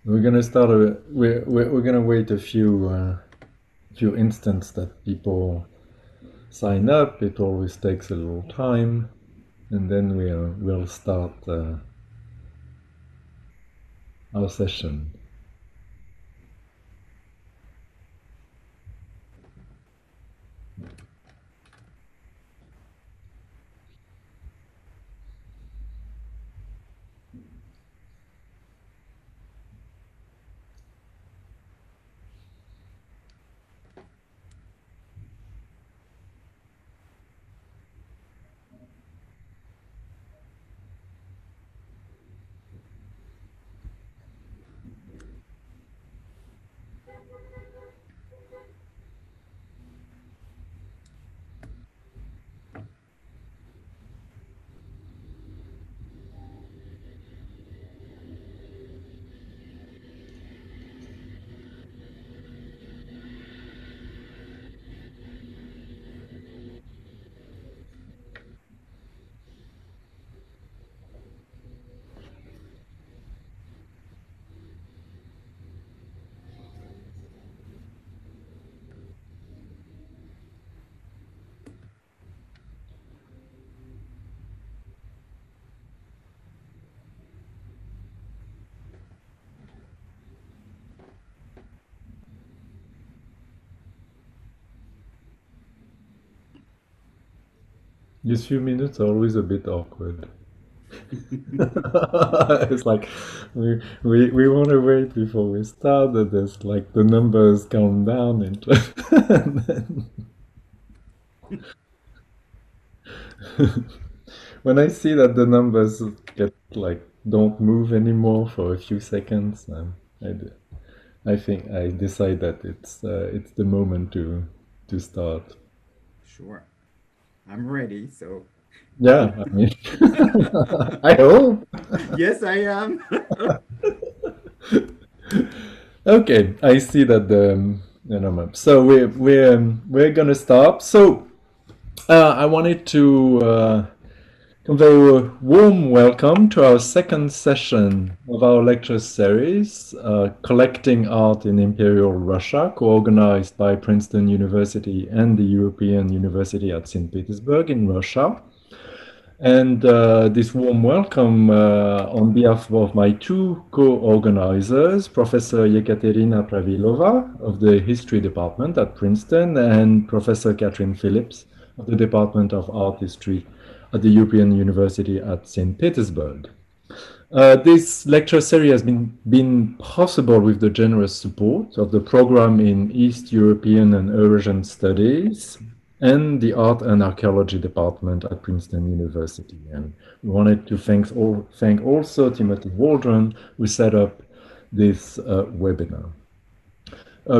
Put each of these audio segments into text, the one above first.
We're gonna start. We're gonna wait a few instants that people sign up. It always takes a little time, and then we'll start our session. These few minutes are always a bit awkward. It's like we want to wait before we start. That there's like the numbers calm down and then when I see that the numbers get like don't move anymore for a few seconds, I think I decide that it's the moment to start. Sure. I'm ready, so. Yeah, I mean, I hope. Yes, I am. Okay, I see that the number. So we're gonna start. So I wanted to convey a warm welcome to our second session of our lecture series, Collecting Art in Imperial Russia, co-organized by Princeton University and the European University at St. Petersburg in Russia. And this warm welcome on behalf of my two co-organizers, Professor Yekaterina Pravilova of the History Department at Princeton and Professor Catherine Phillips of the Department of Art History at the European University at St. Petersburg. This lecture series has been possible with the generous support of the program in East European and Eurasian Studies and the Art and Archaeology Department at Princeton University. And we wanted to thank also Timothy Waldron, who set up this webinar.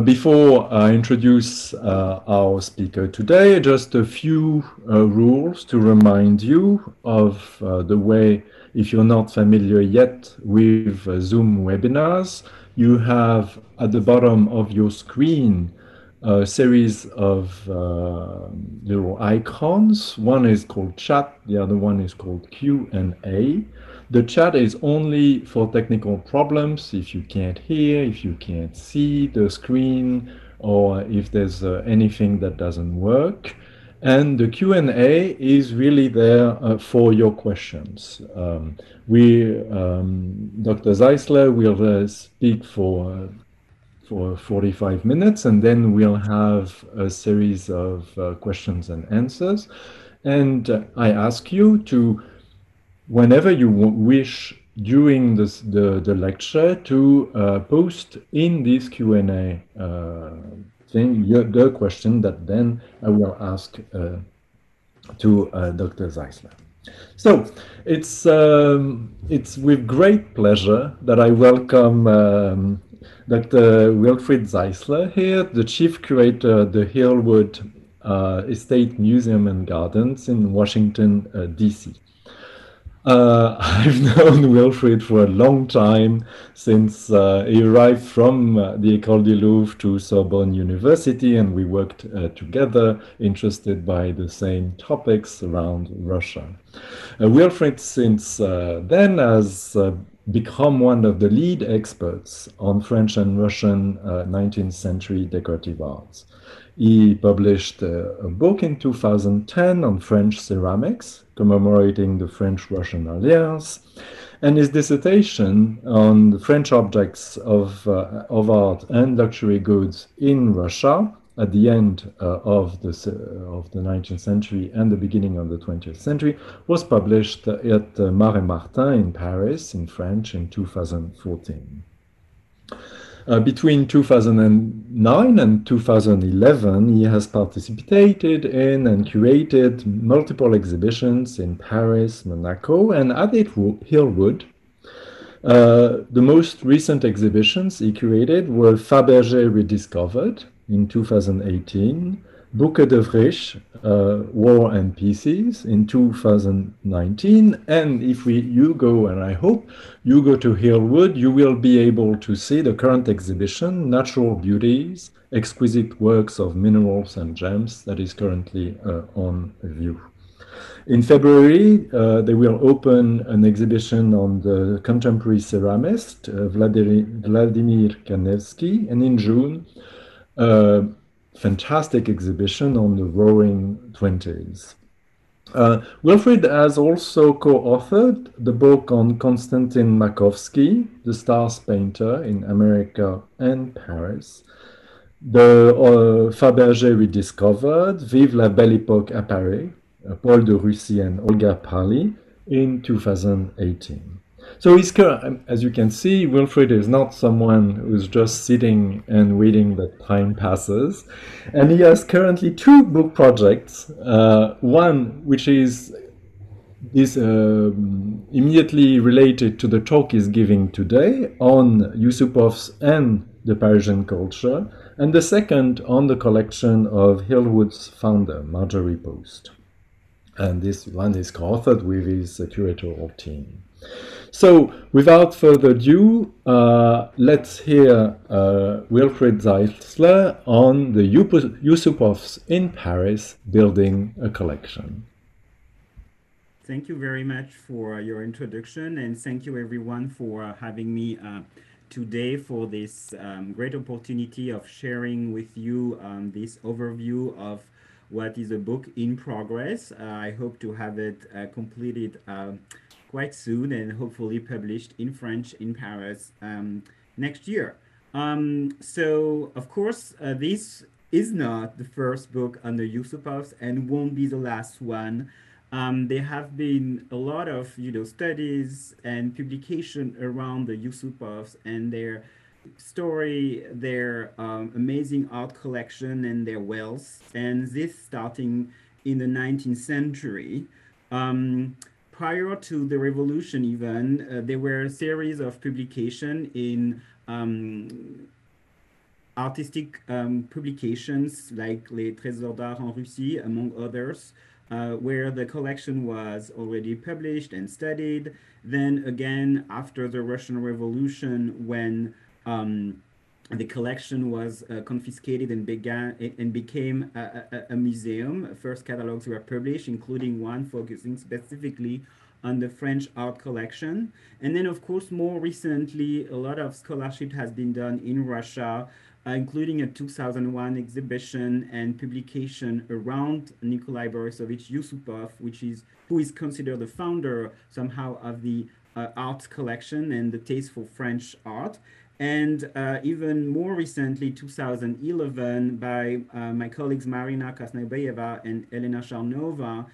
Before I introduce our speaker today, just a few rules to remind you of the way, if you're not familiar yet with Zoom webinars, you have at the bottom of your screen a series of little icons. One is called chat, the other one is called Q&A. The chat is only for technical problems, if you can't hear, if you can't see the screen, or if there's anything that doesn't work. And the Q&A is really there for your questions. Dr. Zeisler will speak for 45 minutes, and then we'll have a series of questions and answers. And I ask you to, whenever you wish during the lecture, to post in this Q&A thing the question that then I will ask to Dr. Zeisler. So it's with great pleasure that I welcome Dr. Wilfried Zeisler here, the chief curator at the Hillwood Estate Museum and Gardens in Washington, D.C. I've known Wilfried for a long time, since he arrived from the Ecole du Louvre to Sorbonne University, and we worked together, interested by the same topics around Russia. Wilfried, since then, has become one of the lead experts on French and Russian 19th century decorative arts. He published a book in 2010 on French ceramics, commemorating the French-Russian alliance, and his dissertation on the French objects of art and luxury goods in Russia at the end of the 19th century and the beginning of the 20th century was published at Mare Martin in Paris in French in 2014. Between 2009 and 2011, he has participated in and curated multiple exhibitions in Paris, Monaco, and at Hillwood. The most recent exhibitions he curated were Fabergé Rediscovered in 2018, Bouke de Vries, War and Pieces in 2019, and if you go, and I hope you go to Hillwood, you will be able to see the current exhibition, Natural Beauties, Exquisite Works of Minerals and Gems, that is currently on view. In February, they will open an exhibition on the contemporary ceramist, Vladimir Kanevsky, and in June, fantastic exhibition on the Roaring Twenties. Wilfried has also co-authored the book on Konstantin Makovsky, the stars painter in America and Paris, the Fabergé Rediscovered, Vive la Belle Époque à Paris, Paul de Russie and Olga Paley in 2018. So he's, as you can see, Wilfried is not someone who's just sitting and waiting that time passes. And he has currently two book projects. One, which is immediately related to the talk he's giving today on Yusupovs and the Parisian culture. And the second on the collection of Hillwood's founder, Marjorie Post. And this one is co-authored with his curatorial team. So, without further ado, let's hear Wilfried Zeisler on the Yusupovs in Paris building a collection. Thank you very much for your introduction, and thank you everyone for having me today for this great opportunity of sharing with you this overview of what is a book in progress. I hope to have it completed quite soon and hopefully published in French in Paris next year. So, of course, this is not the first book on the Yusupovs and won't be the last one. There have been a lot of studies and publication around the Yusupovs and their story, their amazing art collection and their wealth, and this starting in the 19th century. Prior to the revolution even, there were a series of publications in artistic publications like Les Trésors d'Art en Russie, among others, where the collection was already published and studied. Then again, after the Russian Revolution, when the collection was confiscated and became a museum. First catalogs were published, including one focusing specifically on the French art collection. And then, of course, more recently, a lot of scholarship has been done in Russia, including a 2001 exhibition and publication around Nikolai Borisovich Yusupov, who is considered the founder somehow of the art collection and the taste for French art. And even more recently, 2011, by my colleagues Marina Krasnobayeva and Elena Sharnova,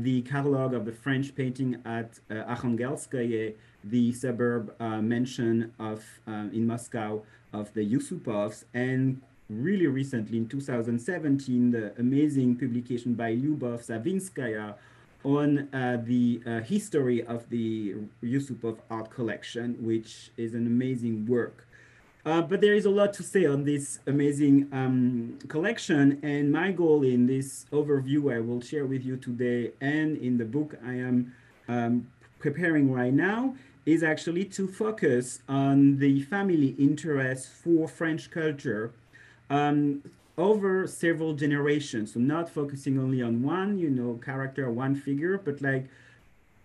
the catalog of the French painting at Arkhangelskoye, the suburb mentioned in Moscow of the Yusupovs, and really recently in 2017, the amazing publication by Lyubov Savinskaya on the history of the Yusupov art collection, which is an amazing work. But there is a lot to say on this amazing collection, and my goal in this overview I will share with you today and in the book I am preparing right now is actually to focus on the family interest for French culture over several generations. So not focusing only on one, character, one figure, but like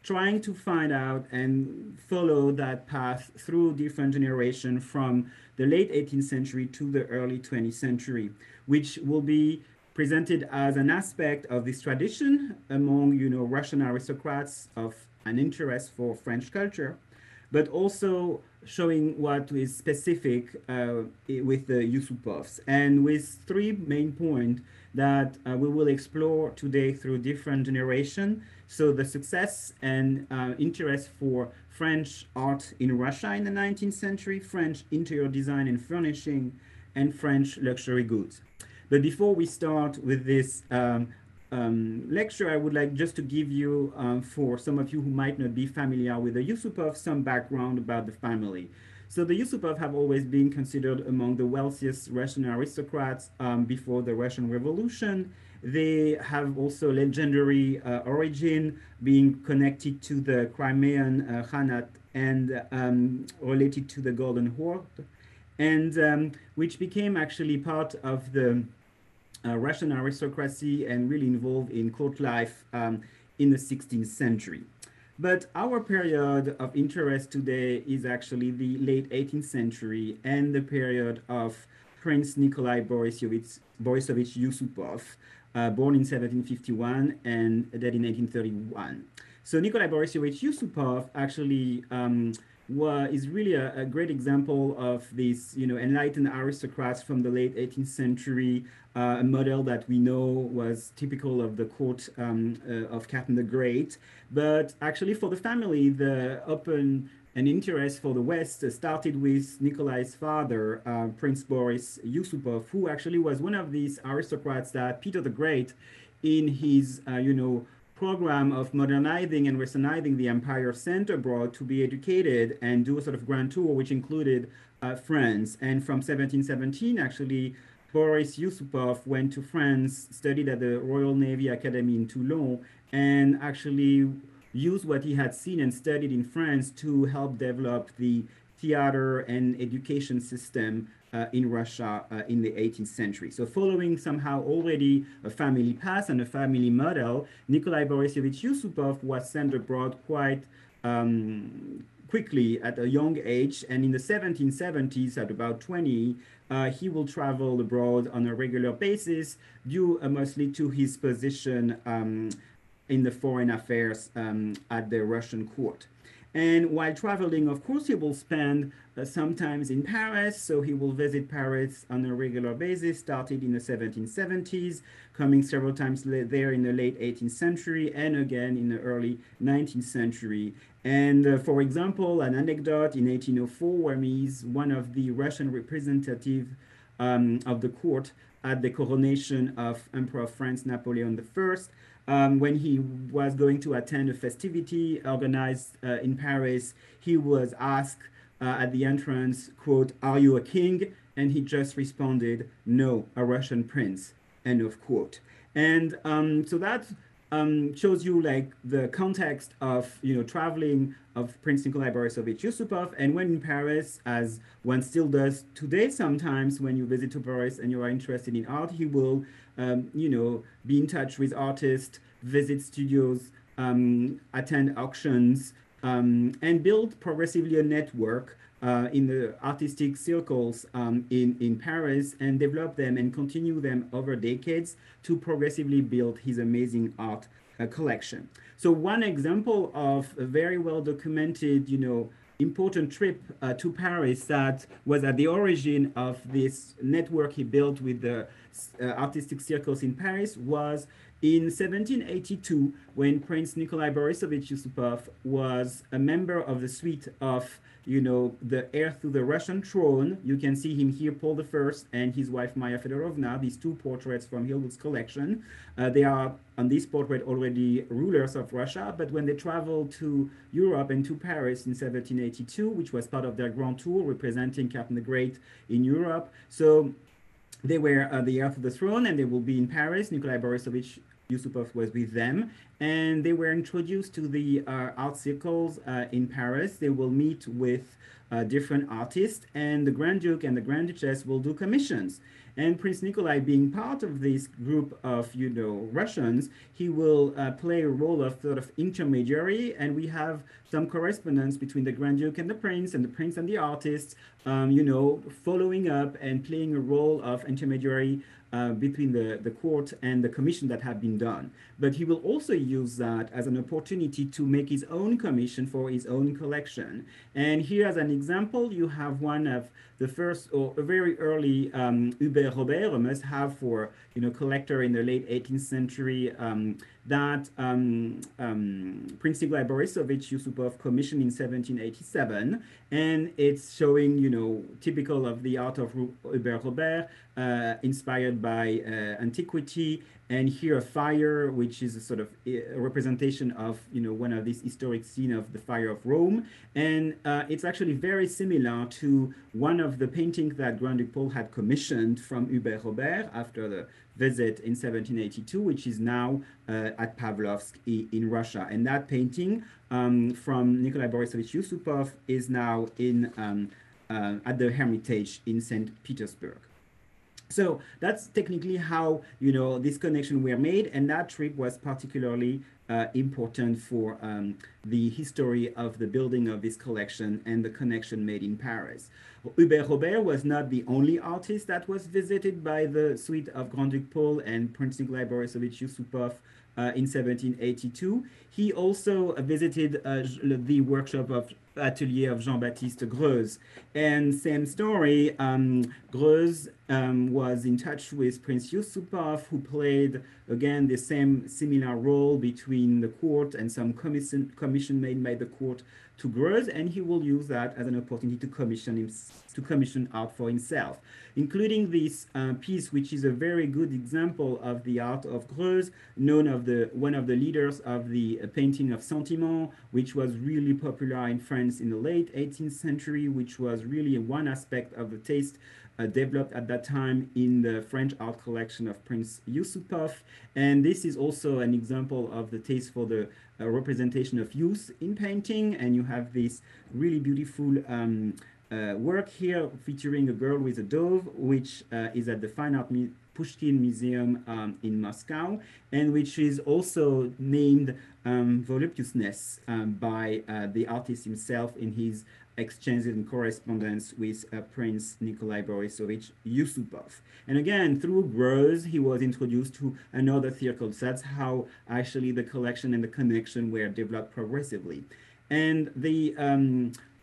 trying to find out and follow that path through different generations from the late 18th century to the early 20th century, which will be presented as an aspect of this tradition among, Russian aristocrats of an interest for French culture, but also showing what is specific with the Yusupovs, and with three main points that we will explore today through different generations. So the success and interest for French art in Russia in the 19th century, French interior design and furnishing, and French luxury goods. But before we start with this lecture, I would like just to give you, for some of you who might not be familiar with the Yusupov, some background about the family. So the Yusupov have always been considered among the wealthiest Russian aristocrats before the Russian Revolution. They have also legendary origin, being connected to the Crimean Khanate and related to the Golden Horde, and which became actually part of the Russian aristocracy and really involved in court life in the 16th century. But our period of interest today is actually the late 18th century and the period of Prince Nikolai Borisovich Yusupov, born in 1751 and dead in 1831. So Nikolai Borisovich Yusupov actually is really a great example of this, enlightened aristocrats from the late 18th century, a model that we know was typical of the court of Catherine the Great. But actually for the family, the open and interest for the West started with Nikolai's father, Prince Boris Yusupov, who actually was one of these aristocrats that Peter the Great, in his, program of modernizing and westernizing the empire, sent abroad to be educated and do a sort of grand tour, which included France. And from 1717, actually, Boris Yusupov went to France, studied at the Royal Navy Academy in Toulon, and actually used what he had seen and studied in France to help develop the theater and education system in Russia in the 18th century. So following somehow already a family path and a family model, Nikolai Borisovich Yusupov was sent abroad quite quickly at a young age. And in the 1770s, at about 20, he will travel abroad on a regular basis, due mostly to his position in the foreign affairs at the Russian court. And while traveling, of course, he will spend sometimes in Paris. So he will visit Paris on a regular basis, started in the 1770s, coming several times there in the late 18th century, and again in the early 19th century. And for example, an anecdote in 1804, where he is one of the Russian representative of the court at the coronation of Emperor of France, Napoleon I. When he was going to attend a festivity organized in Paris, he was asked at the entrance, quote, "Are you a king?" And he just responded, "No, a Russian prince," end of quote. And so that shows you like the context of, traveling of Prince Nikolai Borisovich Yusupov. And when in Paris, as one still does today sometimes, when you visit to Paris and you are interested in art, he will be in touch with artists, visit studios, attend auctions, and build progressively a network in the artistic circles in Paris, and develop them and continue them over decades to progressively build his amazing art collection. So one example of a very well documented, important trip to Paris that was at the origin of this network he built with the artistic circles in Paris was in 1782, when Prince Nikolai Borisovich Yusupov was a member of the suite of, the heir to the Russian throne. You can see him here, Paul I and his wife Maria Fedorovna, these two portraits from Hillwood's collection. They are on this portrait already rulers of Russia, but when they traveled to Europe and to Paris in 1782, which was part of their grand tour representing Catherine the Great in Europe, so they were the heir to the throne, and they will be in Paris. Nikolai Borisovich Yusupov was with them, and they were introduced to the art circles in Paris. They will meet with different artists, and the Grand Duke and the Grand Duchess will do commissions. And Prince Nikolai, being part of this group of, Russians, he will play a role of sort of intermediary, and we have some correspondence between the Grand Duke and the Prince and the artists, following up and playing a role of intermediary between the court and the commission that have been done. But he will also use that as an opportunity to make his own commission for his own collection. And here, as an example, you have one of the first or a very early Hubert Robert, a must-have for collector in the late 18th century, that Prince Nikolai Borisovich Yusupov commissioned in 1787, and it's showing typical of the art of Hubert Robert, inspired by antiquity. And here a fire, which is a sort of a representation of one of these historic scenes of the fire of Rome, and it's actually very similar to one of the paintings that Grand Duke Paul had commissioned from Hubert Robert after the visit in 1782, which is now at Pavlovsk in Russia. And that painting from Nikolai Borisovich Yusupov is now in at the Hermitage in St. Petersburg. So that's technically how this connection were made, and that trip was particularly important for the history of the building of this collection and the connection made in Paris. Hubert Robert was not the only artist that was visited by the suite of Grand Duke Paul and Prince Nikolai Borisovich Yusupov in 1782. He also visited the workshop of atelier of JeanBaptiste Gross. And same story, Gross was in touch with Prince Yusupov, who played, again, the same similar role between the court and some commission made by the court to Gross, and he will use that as an opportunity to commission art for himself, including this piece, which is a very good example of the art of Gross, one of the leaders of the painting of Sentiment, which was really popular in France in the late 18th century, which was really one aspect of the taste developed at that time in the French art collection of Prince Yusupov. And this is also an example of the taste for the representation of youth in painting. And you have this really beautiful work here featuring a girl with a dove, which is at the Fine Art Pushkin Museum in Moscow, and which is also named Voluptuousness by the artist himself in his exchanges and correspondence with Prince Nikolai Borisovich Yusupov. And again, through Gross, he was introduced to another circle. So that's how actually the collection and the connection were developed progressively. And the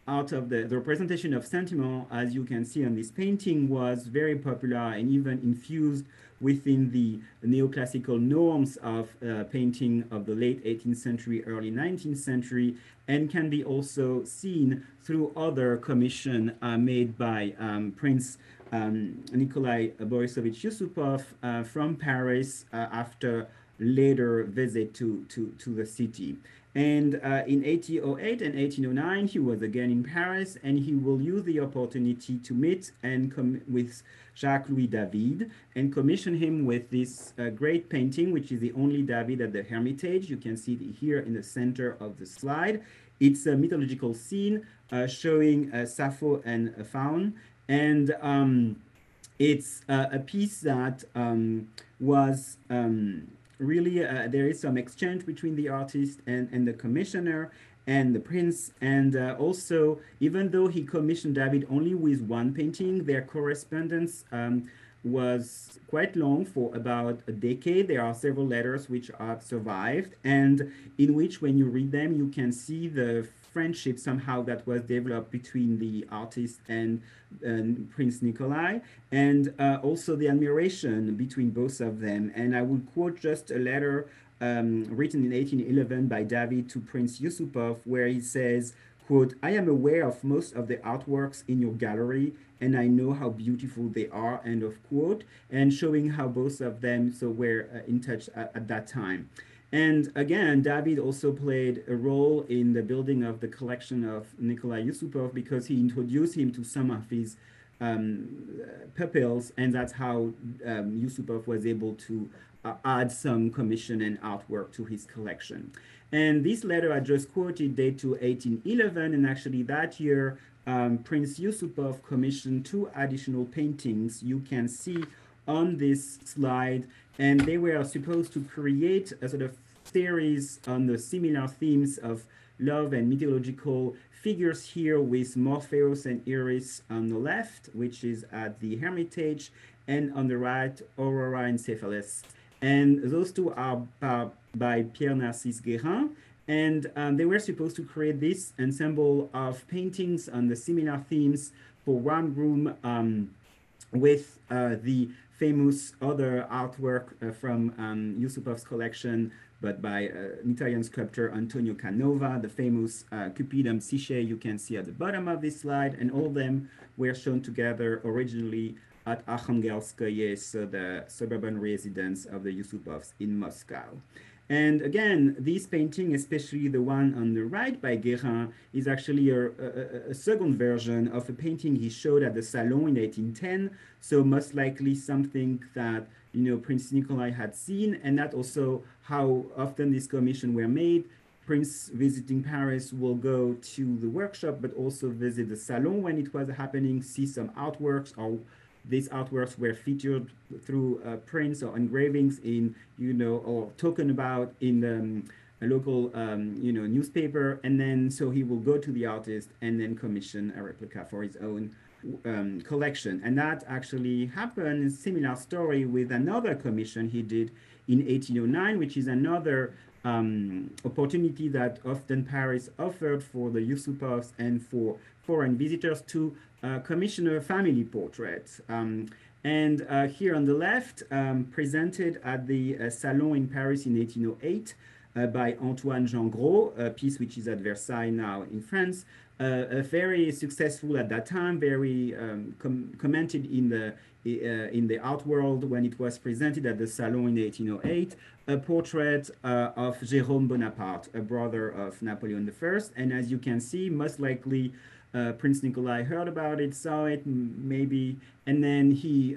art of the representation of sentiment, as you can see on this painting, was very popular and even infused within the neoclassical norms of painting of the late 18th century, early 19th century, and can be also seen through other commissions made by Prince Nikolai Borisovich Yusupov from Paris after later visit to the city. And in 1808 and 1809, he was again in Paris, and he will use the opportunity to meet and with Jacques-Louis David and commission him with this great painting, which is the only David at the Hermitage. You can see it here in the center of the slide. It's a mythological scene showing Sappho and a faun, and it's a piece that was really, there is some exchange between the artist and the commissioner and the prince. And also, even though he commissioned David only with one painting, their correspondence was quite long, for about a decade. There are several letters which have survived, and in which, when you read them, you can see the friendship somehow that was developed between the artist and Prince Nikolai, and also the admiration between both of them. And I will quote just a letter written in 1811 by David to Prince Yusupov, where he says, quote, "I am aware of most of the artworks in your gallery, and I know how beautiful they are," end of quote, and showing how both of them were in touch at that time. And again, David also played a role in the building of the collection of Nikolai Yusupov, because he introduced him to some of his pupils, and that's how Yusupov was able to add some commission and artwork to his collection. And this letter I just quoted date to 1811, and actually that year Prince Yusupov commissioned 2 additional paintings you can see on this slide, and they were supposed to create a sort of series on the similar themes of love and mythological figures here, with Morpheus and Iris on the left, which is at the Hermitage, and on the right, Aurora and Cephalus. And those 2 are by Pierre Narcisse Guérin, and they were supposed to create this ensemble of paintings on the similar themes for one room with the famous other artwork from Yusupov's collection, but by an Italian sculptor Antonio Canova, the famous Cupidum Psyche you can see at the bottom of this slide, and all of them were shown together originally at Arkhangelskoye, so the suburban residence of the Yusupovs in Moscow. And again, this painting, especially the one on the right by Guérin, is actually a second version of a painting he showed at the Salon in 1810. So most likely something that, you know, Prince Nikolai had seen, and that also how often these commissions were made. Prince visiting Paris will go to the workshop, but also visit the Salon when it was happening, see some artworks, or these artworks were featured through prints or engravings in, you know, or talking about in a local, you know, newspaper. And then so he will go to the artist and then commission a replica for his own collection. And that actually happened, a similar story with another commission he did in 1809, which is another opportunity that often Paris offered for the Yusupovs and for foreign visitors to commission a family portrait. And here on the left, presented at the Salon in Paris in 1808 by Antoine Jean Gros, a piece which is at Versailles now in France, very successful at that time, very commented in the art world when it was presented at the Salon in 1808, a portrait of Jérôme Bonaparte, a brother of Napoleon I. And as you can see, most likely Prince Nikolai heard about it, saw it, maybe, and then he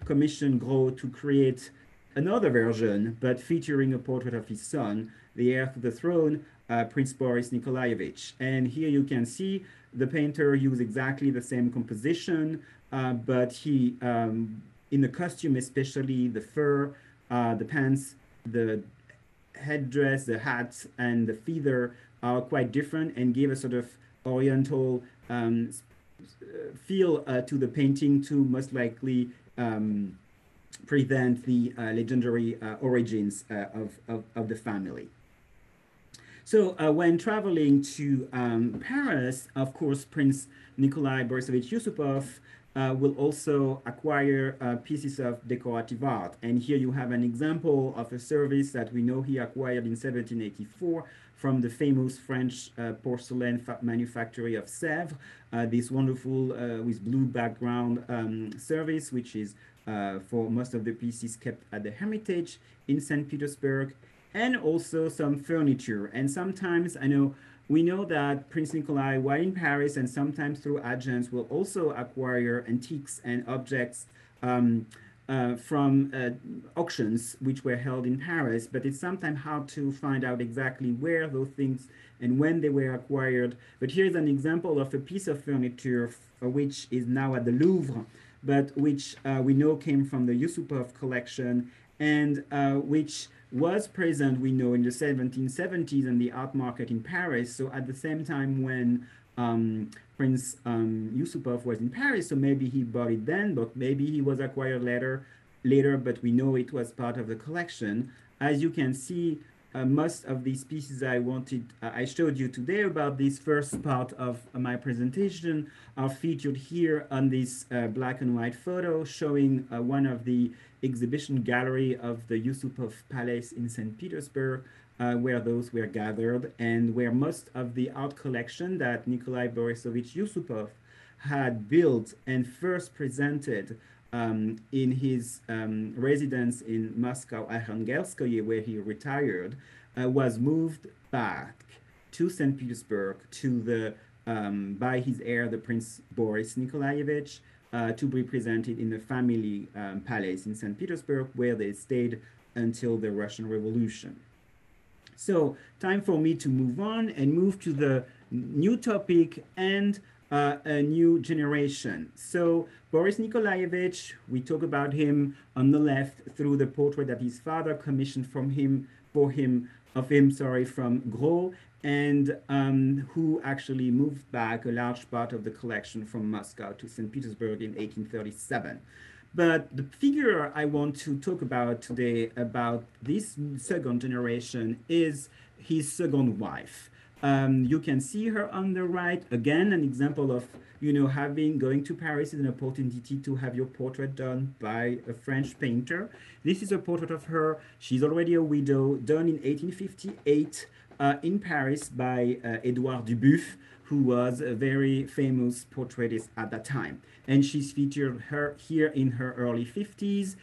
commissioned Gros to create another version, but featuring a portrait of his son, the heir to the throne, Prince Boris Nikolaevich. And here you can see the painter used exactly the same composition, but he, in the costume especially, the fur, the pants, the headdress, the hat, and the feather are quite different and give a sort of Oriental feel to the painting to most likely present the legendary origins of the family. So when traveling to Paris, of course, Prince Nikolai Borisovich Yusupov will also acquire pieces of decorative art. And here you have an example of a service that we know he acquired in 1784 from the famous French porcelain manufactory of Sèvres, this wonderful with blue background service, which is for most of the pieces kept at the Hermitage in St. Petersburg, and also some furniture. And sometimes we know that Prince Nikolai, while in Paris and sometimes through agents, will also acquire antiques and objects from auctions which were held in Paris, but it's sometimes hard to find out exactly where those things and when they were acquired. But here's an example of a piece of furniture which is now at the Louvre, but which we know came from the Yusupov collection, and which was present, we know, in the 1770s in the art market in Paris. So at the same time when Prince Yusupov was in Paris, so maybe he bought it then, but maybe he was acquired later, but we know it was part of the collection. As you can see, most of these pieces I showed you today about this first part of my presentation are featured here on this black and white photo showing one of the exhibition gallery of the Yusupov Palace in St. Petersburg, where those were gathered, and where most of the art collection that Nikolai Borisovich Yusupov had built and first presented in his residence in Moscow, Arkhangelskoye, where he retired, was moved back to St. Petersburg to the by his heir, the Prince Boris Nikolaevich, to be presented in the family palace in St. Petersburg, where they stayed until the Russian Revolution. So time for me to move on and move to the new topic and a new generation. So Boris Nikolaevich, we talk about him on the left through the portrait that his father commissioned from him from Gros, and who actually moved back a large part of the collection from Moscow to St. Petersburg in 1837. But the figure I want to talk about today about this second generation is his second wife. You can see her on the right. Again, an example of, going to Paris is an opportunity to have your portrait done by a French painter. This is a portrait of her. She's already a widow, done in 1858 in Paris by Edouard Dubuff, who was a very famous portraitist at that time. And she's featured her here in her early 50s.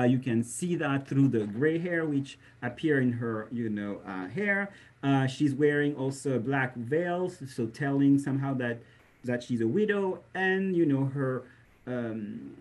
You can see that through the gray hair, which appear in her, hair. She's wearing also a black veil, so telling somehow that she's a widow. And, her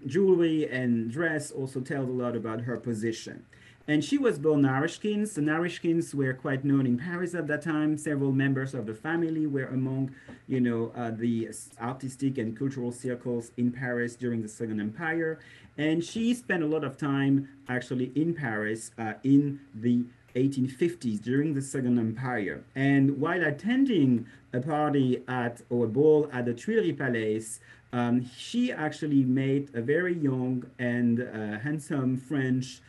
jewelry and dress also tells a lot about her position. And she was born Narishkins. The Narishkins were quite known in Paris at that time. Several members of the family were among, the artistic and cultural circles in Paris during the Second Empire. And she spent a lot of time actually in Paris in the 1850s during the Second Empire. And while attending a party or a ball at the Tuileries Palace, she actually met a very young and handsome French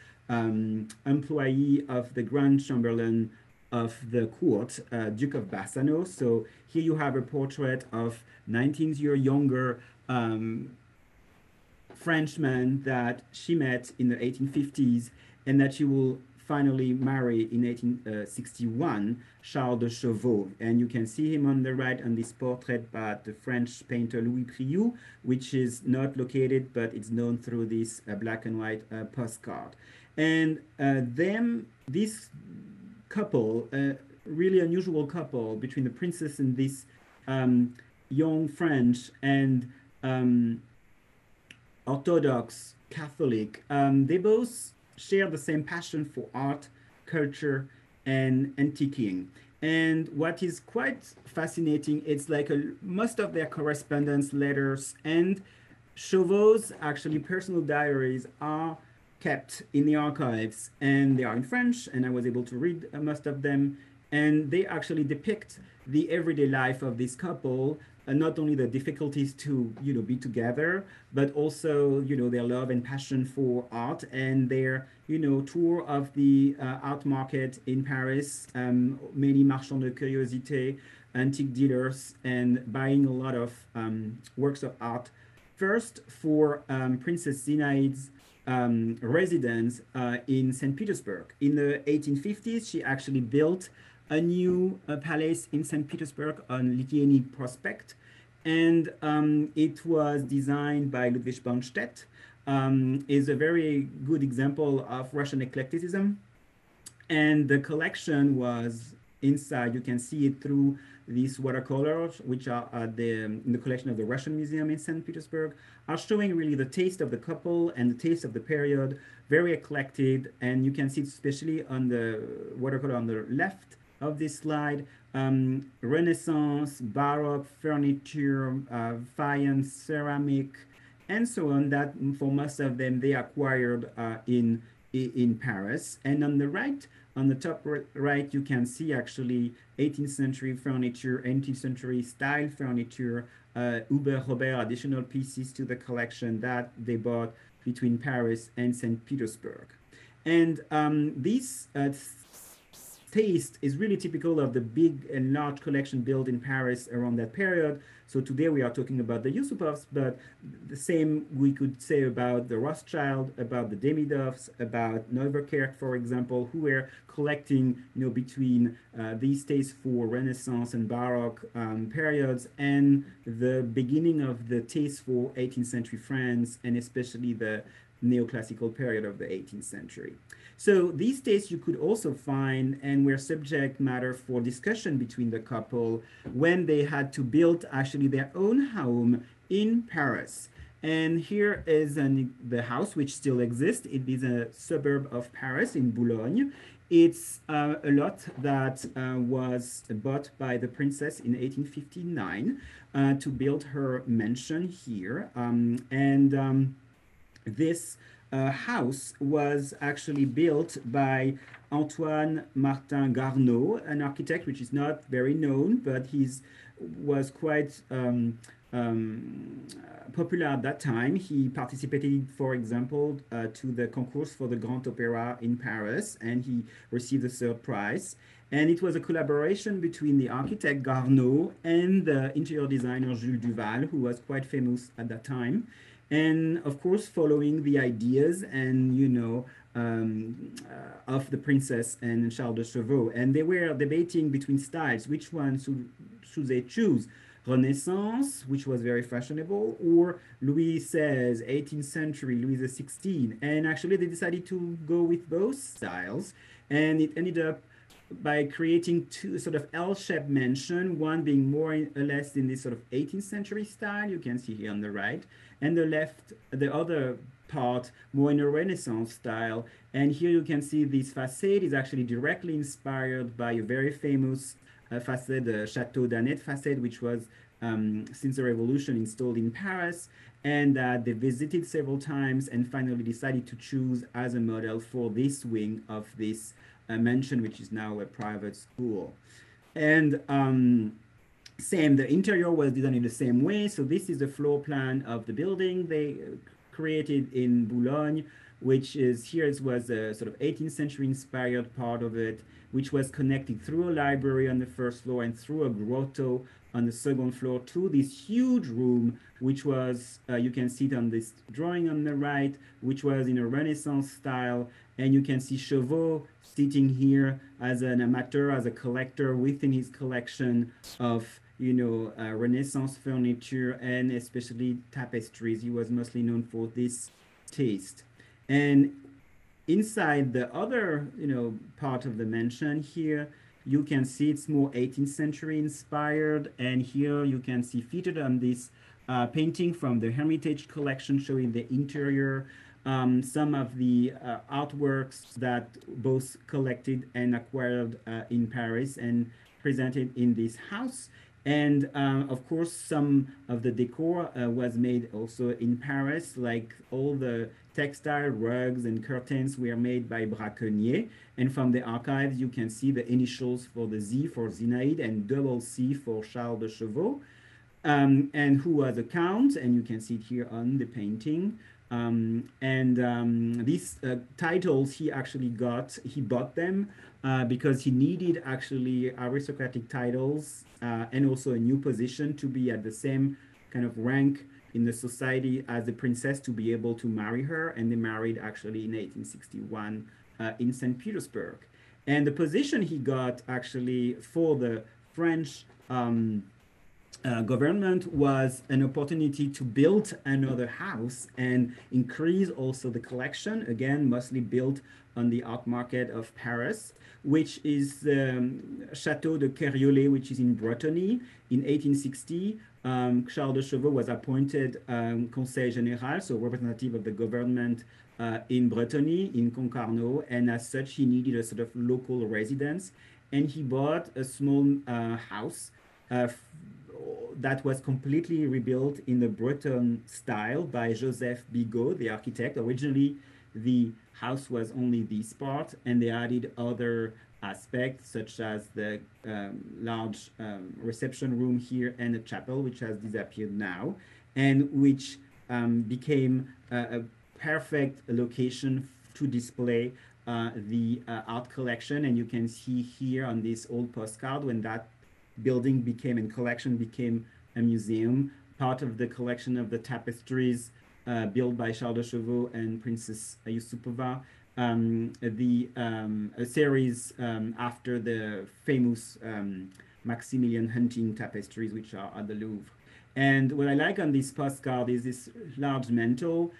employee of the Grand Chamberlain of the court, Duke of Bassano. So here you have a portrait of 19-year younger Frenchman that she met in the 1850s and that she will finally marry in 1861, Charles de Chauveau. And you can see him on the right on this portrait by the French painter Louis Priou, which is not located, but it's known through this black and white postcard. And this couple, really unusual couple between the princess and this young French and Orthodox Catholic, they both share the same passion for art, culture, and antiquing. And what is quite fascinating, it's like most of their correspondence, letters, and Chauveau's actually personal diaries are kept in the archives, and they are in French, and I was able to read most of them, and they actually depict the everyday life of this couple, and not only the difficulties to be together, but also their love and passion for art, and their tour of the art market in Paris, many marchands de curiosité, antique dealers, and buying a lot of works of art. First for Princess Zinaïde's residence in St. Petersburg. In the 1850s, she actually built a new palace in St. Petersburg on Litieni Prospect, and it was designed by Ludwig Bonstedt. Is a very good example of Russian eclecticism, and the collection was inside. You can see it through these watercolors, which are in the collection of the Russian Museum in St. Petersburg, are showing really the taste of the couple and the taste of the period, very eclectic. And you can see it especially on the watercolor on the left of this slide, Renaissance, Baroque furniture, faience, ceramic, and so on, that for most of them they acquired in Paris. And on the right, on the top right, you can see actually 18th century furniture, 18th century style furniture, Hubert Robert additional pieces to the collection that they bought between Paris and St. Petersburg. And this taste is really typical of the big and large collection built in Paris around that period. So today we are talking about the Yusupovs, but the same we could say about the Rothschild, about the Demidovs, about Neuverkirch, for example, who were collecting, between these tastes for Renaissance and Baroque periods and the beginning of the taste for 18th century France, and especially the neoclassical period of the 18th century. So these tastes you could also find and were subject matter for discussion between the couple when they had to build actually their own home in Paris. And here is the house which still exists. It is a suburb of Paris in Boulogne. It's a lot that was bought by the princess in 1859 to build her mansion here. This house was actually built by Antoine Martin Garneau, an architect which is not very known, but he was quite popular at that time. He participated, for example, to the concours for the Grand Opera in Paris, and he received the third prize. And it was a collaboration between the architect Garneau and the interior designer Jules Duval, who was quite famous at that time. And of course, following the ideas and, of the princess and Charles de Chauveau. And they were debating between styles, which one should they choose? Renaissance, which was very fashionable, or Louis XVI, 18th century, Louis XVI. And actually, they decided to go with both styles. And it ended up by creating two sort of L-shaped mansion, one being more or less in this sort of 18th century style, you can see here on the right, and the other part more in a Renaissance style. And here you can see this facade is actually directly inspired by a very famous facade, the Chateau d'Annet facade, which was since the revolution installed in Paris, and they visited several times and finally decided to choose as a model for this wing of this mansion, which is now a private school. And same, the interior was designed in the same way. So this is the floor plan of the building they created in Boulogne, which is here it was a sort of 18th century inspired part of it, which was connected through a library on the first floor and through a grotto on the second floor to this huge room, which was, you can see it on this drawing on the right, which was in a Renaissance style. And you can see Chauveau sitting here as an amateur, as a collector within his collection of, Renaissance furniture and especially tapestries. He was mostly known for this taste. And inside the other, part of the mansion here, you can see it's more 18th century inspired. And here you can see featured on this painting from the Hermitage collection showing the interior, some of the artworks that both collected and acquired in Paris and presented in this house. And of course, some of the decor was made also in Paris, like all the textile rugs and curtains were made by Braconnier. And from the archives, you can see the initials for the Z for Zinaïde and double C for Charles de Chauveau, and who was a count. And you can see it here on the painting. These titles he bought them because he needed actually aristocratic titles and also a new position to be at the same kind of rank in the society as the princess to be able to marry her. And they married actually in 1861 in St. Petersburg. And the position he got actually for the French government was an opportunity to build another house and increase also the collection, again, mostly built on the art market of Paris, which is Château de Kerriolet, which is in Brittany. In 1860, Charles de Chauveau was appointed Conseil Général, so representative of the government in Brittany, in Concarneau, and as such, he needed a sort of local residence, and he bought a small house that was completely rebuilt in the Breton style by Joseph Bigot, the architect. Originally, the house was only this part, and they added other aspects, such as the large reception room here and a chapel, which has disappeared now, and which became a perfect location to display the art collection. And you can see here on this old postcard when that building became and collection became a museum, part of the collection of the tapestries built by Charles de Chauveau and Princess Yusupova, a series after the famous Maximilian hunting tapestries, which are at the Louvre. And what I like on this postcard is this large mantle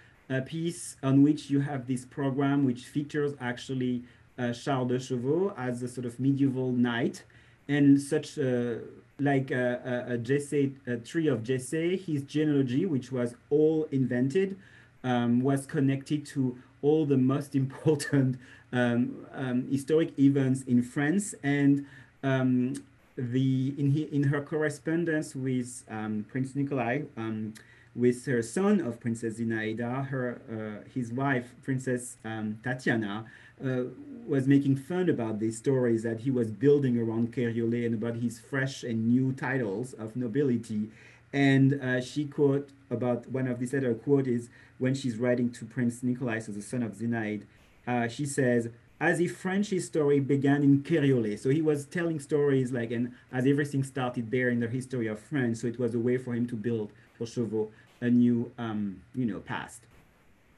piece on which you have this program which features actually Charles de Chauveau as a sort of medieval knight, and such a like a Jesse, a tree of Jesse. His genealogy, which was all invented, was connected to all the most important historic events in France. And um, in her correspondence with Prince Nikolai, with her son of Princess Zinaida, his wife, Princess Tatiana, uh, was making fun about these stories that he was building around Cabriolet and about his fresh and new titles of nobility. And she quote about one of these other quote is when she's writing to Prince Nikolai, so the son of Zinaid, she says, as if French history began in Cabriolet. So he was telling stories like, and as everything started there in the history of France. So it was a way for him to build for Chauveau a new, past.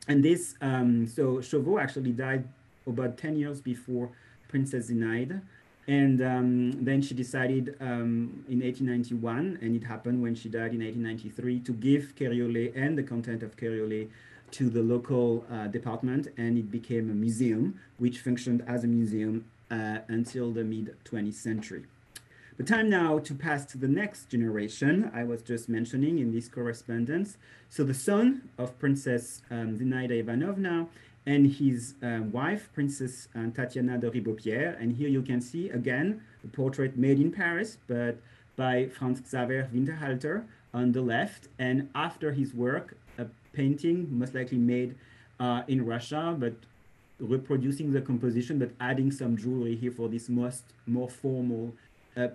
And this, so Chauveau actually died about 10 years before Princess Zinaide. And then she decided in 1891, and it happened when she died in 1893, to give Cabriolet and the content of Cabriolet to the local department, and it became a museum, which functioned as a museum until the mid-20th century. But time now to pass to the next generation I was just mentioning in this correspondence. So the son of Princess Zinaida Ivanovna and his wife, Princess Tatiana de Ribeaupierre. And here you can see, again, a portrait made in Paris, but by Franz Xaver Winterhalter on the left. And after his work, a painting most likely made in Russia, but reproducing the composition, but adding some jewelry here for this more formal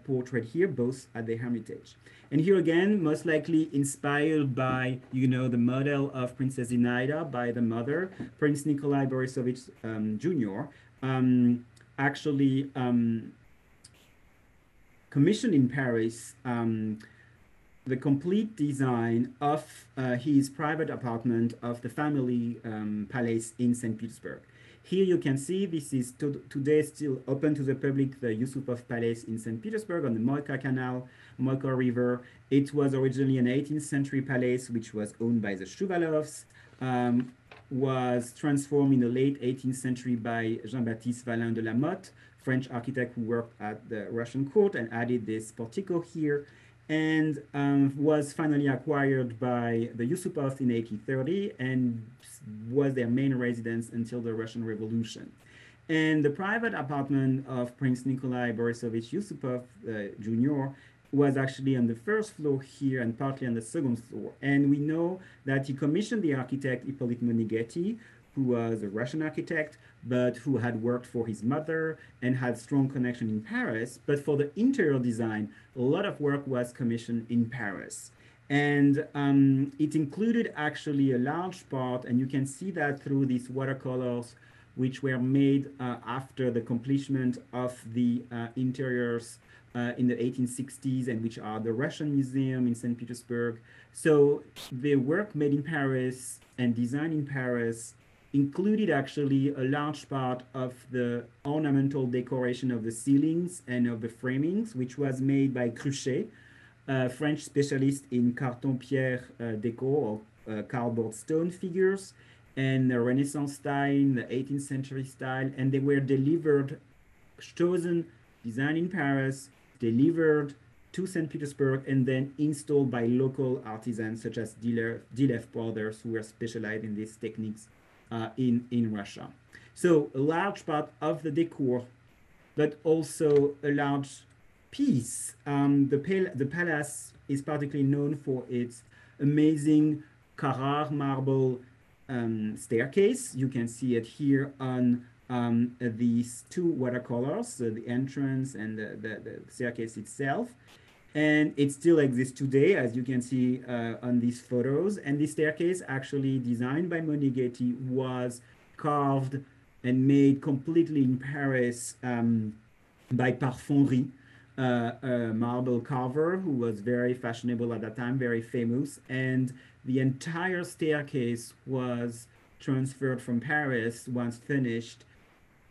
portrait here, both at the Hermitage. And here again, most likely inspired by, the model of Princess Zinaida by the mother, Prince Nikolai Borisovich Jr., actually commissioned in Paris the complete design of his private apartment of the family palace in St. Petersburg. Here you can see this is today still open to the public, the Yusupov Palace in St. Petersburg on the Moika Canal, Moika River. It was originally an 18th century palace which was owned by the Shuvalovs, was transformed in the late 18th century by Jean-Baptiste Valin de la Motte, French architect who worked at the Russian court and added this portico here, and was finally acquired by the Yusupovs in 1830 and was their main residence until the Russian Revolution. And the private apartment of Prince Nikolai Borisovich Yusupov Jr. was actually on the first floor here and partly on the second floor. And we know that he commissioned the architect Hippolyte Monighetti, who was a Russian architect, but who had worked for his mother and had strong connection in Paris. But for the interior design, a lot of work was commissioned in Paris. And it included actually a large part, and you can see that through these watercolors, which were made after the completion of the interiors in the 1860s, and which are the Russian Museum in St. Petersburg. So the work made in Paris and designed in Paris included actually a large part of the ornamental decoration of the ceilings and of the framings, which was made by Cruchet, a French specialist in carton-pierre déco, or cardboard stone figures, and the Renaissance style, the 18th century style, and they were delivered, chosen, designed in Paris, delivered to St. Petersburg, and then installed by local artisans such as Dilev brothers, who were specialized in these techniques in Russia. So a large part of the decor, but also a large piece. The palace is particularly known for its amazing Carrare marble staircase. You can see it here on these two watercolors, the entrance and the staircase itself. And it still exists today, as you can see on these photos. And this staircase, actually designed by Monighetti, was carved and made completely in Paris by Parfonry, a marble carver who was very fashionable at that time, very famous. And the entire staircase was transferred from Paris, once finished,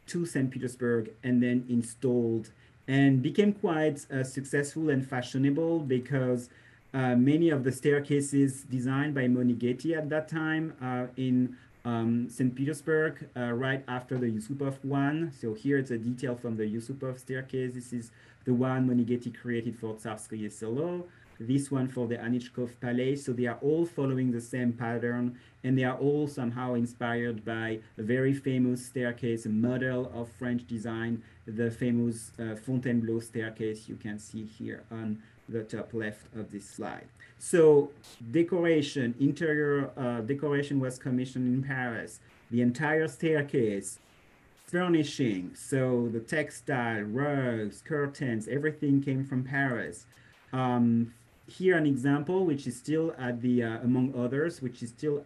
to St. Petersburg and then installed, and became quite successful and fashionable because many of the staircases designed by Monighetti at that time in St. Petersburg, right after the Yusupov one. So here it's a detail from the Yusupov staircase. This is the one Monighetti created for Tsarskoye Selo. This one for the Anichkov Palace. So they are all following the same pattern, and they are all somehow inspired by a very famous staircase, a model of French design, the famous Fontainebleau staircase you can see here on the top left of this slide. So decoration, interior decoration was commissioned in Paris. The entire staircase, furnishing, so the textile, rugs, curtains, everything came from Paris. Here an example, which is still at the, among others, which is still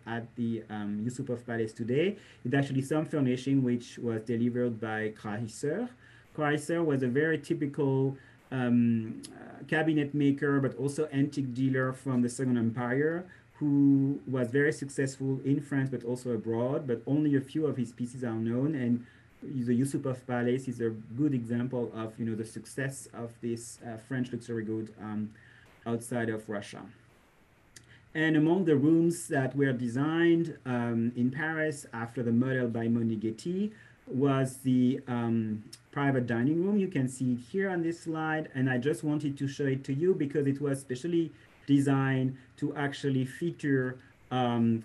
at the Yusupov Palace today. It's actually some furnishing which was delivered by Chrysler. Chrysler was a very typical cabinet maker, but also antique dealer from the Second Empire, who was very successful in France, but also abroad, but only a few of his pieces are known. And the Yusupov Palace is a good example of, the success of this French luxury good outside of Russia. And among the rooms that were designed in Paris after the model by Monighetti was the private dining room. You can see it here on this slide, and I just wanted to show it to you because it was specially designed to actually feature the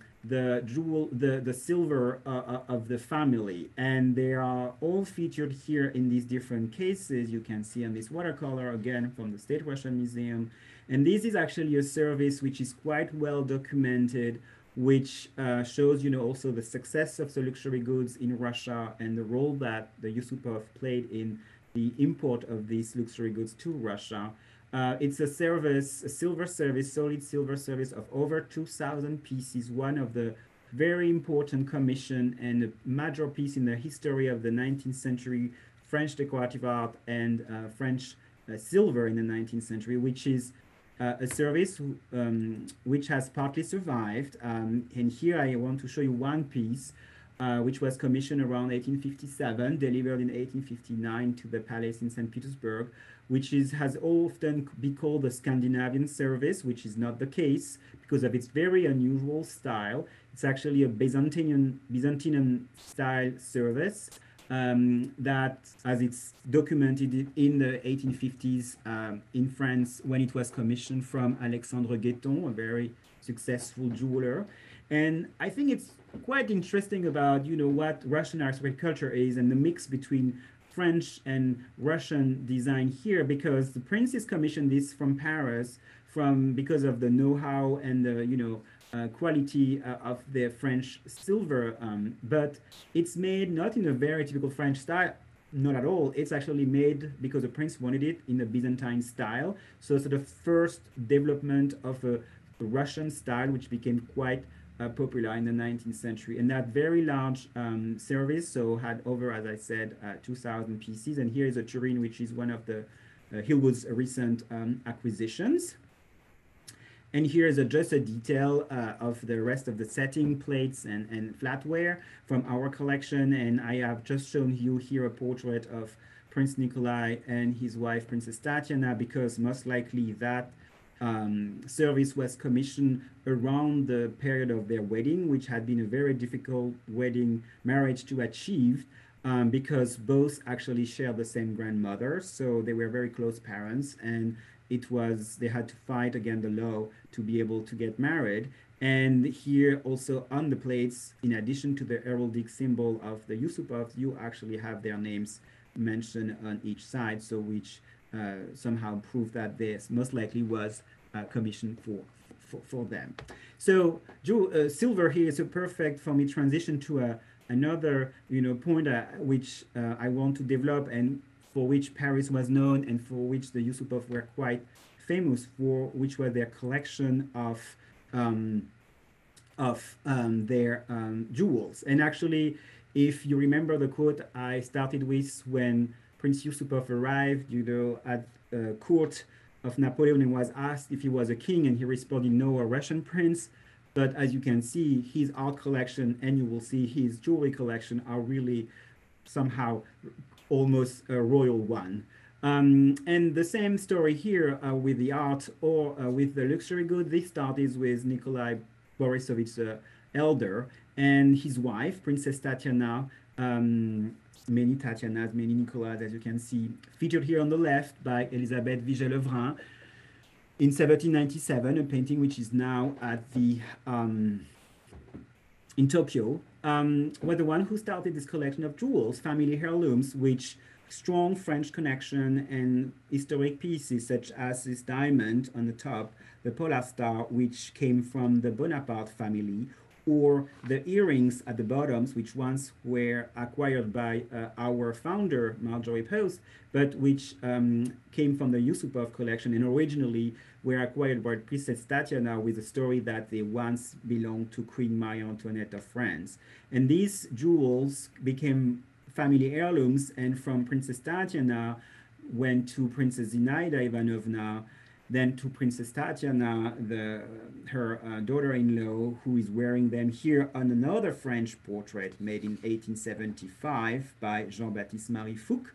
silver of the family, and they are all featured here in these different cases. You can see on this watercolor again from the State Russian Museum, and this is actually a service which is quite well documented, which shows, also the success of the luxury goods in Russia and the role that the Yusupov played in the import of these luxury goods to Russia. It's a service, a silver service, solid silver service of over 2,000 pieces, one of the very important commission and a major piece in the history of the 19th century French decorative art and French silver in the 19th century, which is a service which has partly survived. And here I want to show you one piece which was commissioned around 1857, delivered in 1859 to the palace in St. Petersburg, which has often been called the Scandinavian service, which is not the case because of its very unusual style. It's actually a Byzantine style service that, as it's documented in the 1850s in France when it was commissioned from Alexandre Gueton, a very successful jeweler. And I think it's quite interesting about, what Russian artistic culture is and the mix between French and Russian design here, because the princes commissioned this from Paris because of the know-how and the, quality of the French silver, but it's made not in a very typical French style, not at all. It's actually made because the prince wanted it in a Byzantine style. So it's the first development of a Russian style, which became quite popular in the 19th century. And that very large service, so had over, as I said, 2,000 pieces. And here is a tureen, which is one of the Hillwood's recent acquisitions. And here is just a detail of the rest of the setting plates and flatware from our collection. And I have just shown you here a portrait of Prince Nikolai and his wife, Princess Tatiana, because most likely that service was commissioned around the period of their wedding, which had been a very difficult marriage to achieve because both actually shared the same grandmother. So they were very close parents, and they had to fight against the law to be able to get married. And here also on the plates, in addition to the heraldic symbol of the Yusupovs, you actually have their names mentioned on each side, so which somehow prove that this most likely was commissioned for them. So silver here is a perfect for me transition to another point which I want to develop, and for which Paris was known and for which the Yusupovs were quite famous for, which was their collection of their jewels. And actually, if you remember the quote I started with when Prince Yusupov arrived, at court of Napoleon and was asked if he was a king, and he responded, no, a Russian prince. But as you can see, his art collection and you will see his jewelry collection are really somehow almost a royal one. And the same story here with the art or with the luxury goods. This started with Nikolai Borisovich, elder, and his wife, Princess Tatiana, many Tatianas, many Nicolas, as you can see, featured here on the left by Elisabeth Vigée-Lebrun in 1797, a painting which is now at the in Tokyo, was the one who started this collection of jewels, family heirlooms, which strong French connection and historic pieces such as this diamond on the top, the Polar Star, which came from the Bonaparte family, or the earrings at the bottoms, which once were acquired by our founder, Marjorie Post, but which came from the Yusupov collection and originally were acquired by Princess Tatiana with the story that they once belonged to Queen Marie Antoinette of France. And these jewels became family heirlooms, and from Princess Tatiana went to Princess Zinaida Ivanovna, then to Princess Tatiana, her daughter-in-law, who is wearing them here on another French portrait made in 1875 by Jean-Baptiste Marie Fouque,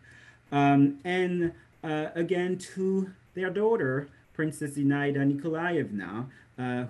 and again to their daughter, Princess Zinaida Nikolaevna,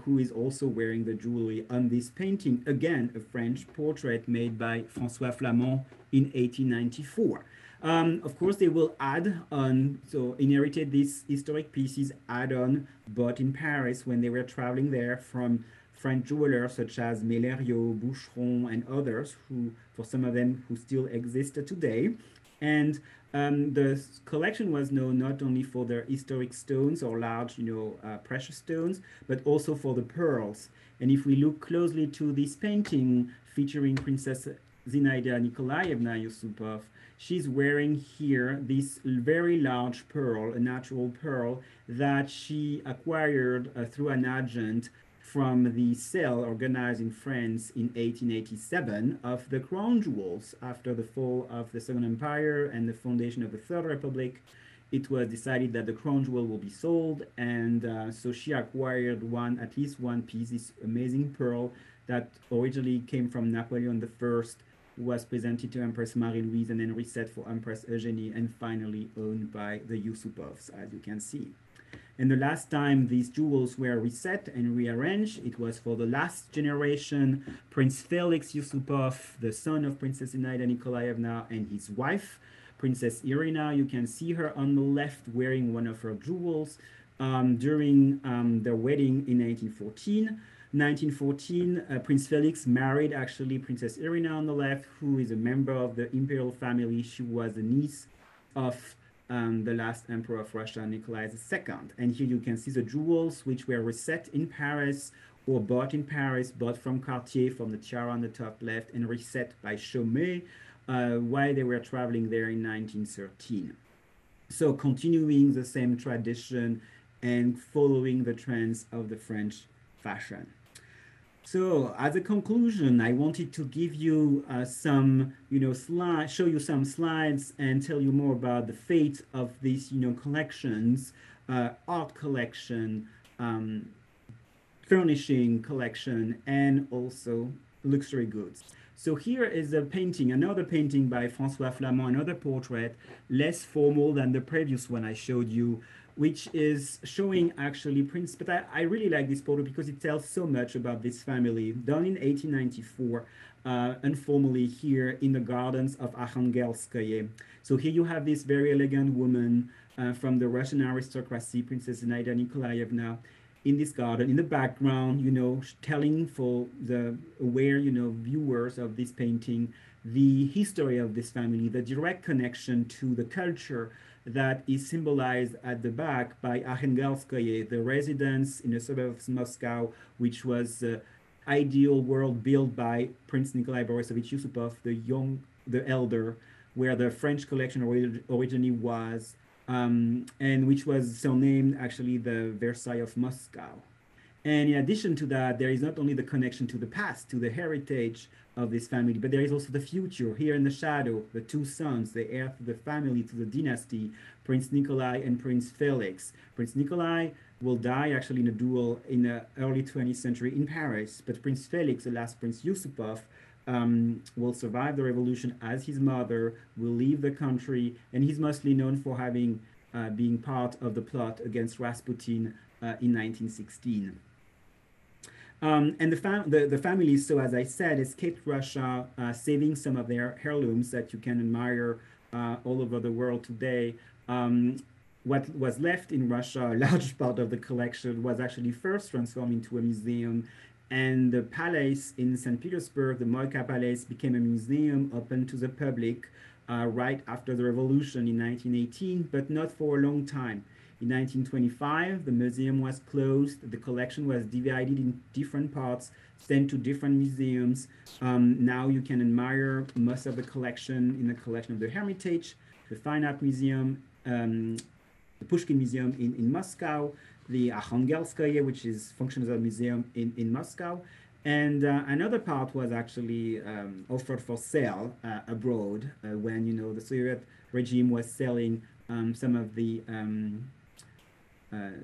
who is also wearing the jewelry on this painting, again a French portrait made by François Flamand in 1894. Of course, they will add on, so inherited these historic pieces, add on, bought in Paris when they were traveling there from French jewelers such as Meleriot, Boucheron, and others, who, for some of them, who still exist today. And the collection was known not only for their historic stones or large, precious stones, but also for the pearls. And if we look closely to this painting featuring Princess Zinaida Nikolaevna Yusupov, she's wearing here this very large pearl, a natural pearl, that she acquired through an agent from the sale organized in France in 1887 of the crown jewels. After the fall of the Second Empire and the foundation of the Third Republic, it was decided that the crown jewel will be sold, and so she acquired at least one piece, this amazing pearl that originally came from Napoleon I, was presented to Empress Marie-Louise and then reset for Empress Eugenie, and finally owned by the Yusupovs, as you can see. And the last time these jewels were reset and rearranged, it was for the last generation, Prince Felix Yusupov, the son of Princess Zinaida Nikolaevna, and his wife, Princess Irina. You can see her on the left wearing one of her jewels during their wedding in 1914. 1914, Prince Felix married actually Princess Irina on the left, who is a member of the imperial family. She was a niece of the last emperor of Russia, Nikolai II. And here you can see the jewels which were reset in Paris or bought in Paris, bought from Cartier, from the tiara on the top left, and reset by Chaumet while they were traveling there in 1913. So continuing the same tradition and following the trends of the French fashion. So as a conclusion, I wanted to give you some, slides, show you some slides and tell you more about the fate of these, collections, art collection, furnishing collection, and also luxury goods. So here is a painting, another painting by François Flamand, another portrait, less formal than the previous one I showed you, which is showing actually Prince, but I really like this photo because it tells so much about this family, done in 1894, informally here in the gardens of Arkhangelskoye. So here you have this very elegant woman from the Russian aristocracy, Princess Zinaida Nikolaevna, in this garden, in the background, telling for the aware, viewers of this painting, the history of this family, the direct connection to the culture that is symbolized at the back by Arkhangelskoye, the residence in the suburbs of Moscow, which was the ideal world built by Prince Nikolai Borisovich Yusupov, the elder, where the French collection originally was, and which was surnamed actually the Versailles of Moscow. And in addition to that, there is not only the connection to the past, to the heritage of this family, but there is also the future. Here in the shadow, the two sons, the heir to the family, to the dynasty, Prince Nikolai and Prince Felix. Prince Nikolai will die actually in a duel in the early 20th century in Paris, but Prince Felix, the last Prince Yusupov, will survive the revolution as his mother, will leave the country, and he's mostly known for having being part of the plot against Rasputin in 1916. And the family, so as I said, escaped Russia, saving some of their heirlooms that you can admire all over the world today. What was left in Russia, a large part of the collection, was actually first transformed into a museum. And the palace in St. Petersburg, the Moika Palace, became a museum open to the public right after the revolution in 1918, but not for a long time. In 1925, the museum was closed. The collection was divided in different parts, sent to different museums. Now you can admire most of the collection in the collection of the Hermitage, the Fine Art Museum, the Pushkin Museum in Moscow, the Arkhangelskaya, which functions as a museum in Moscow. And another part was actually offered for sale abroad when, the Soviet regime was selling some of the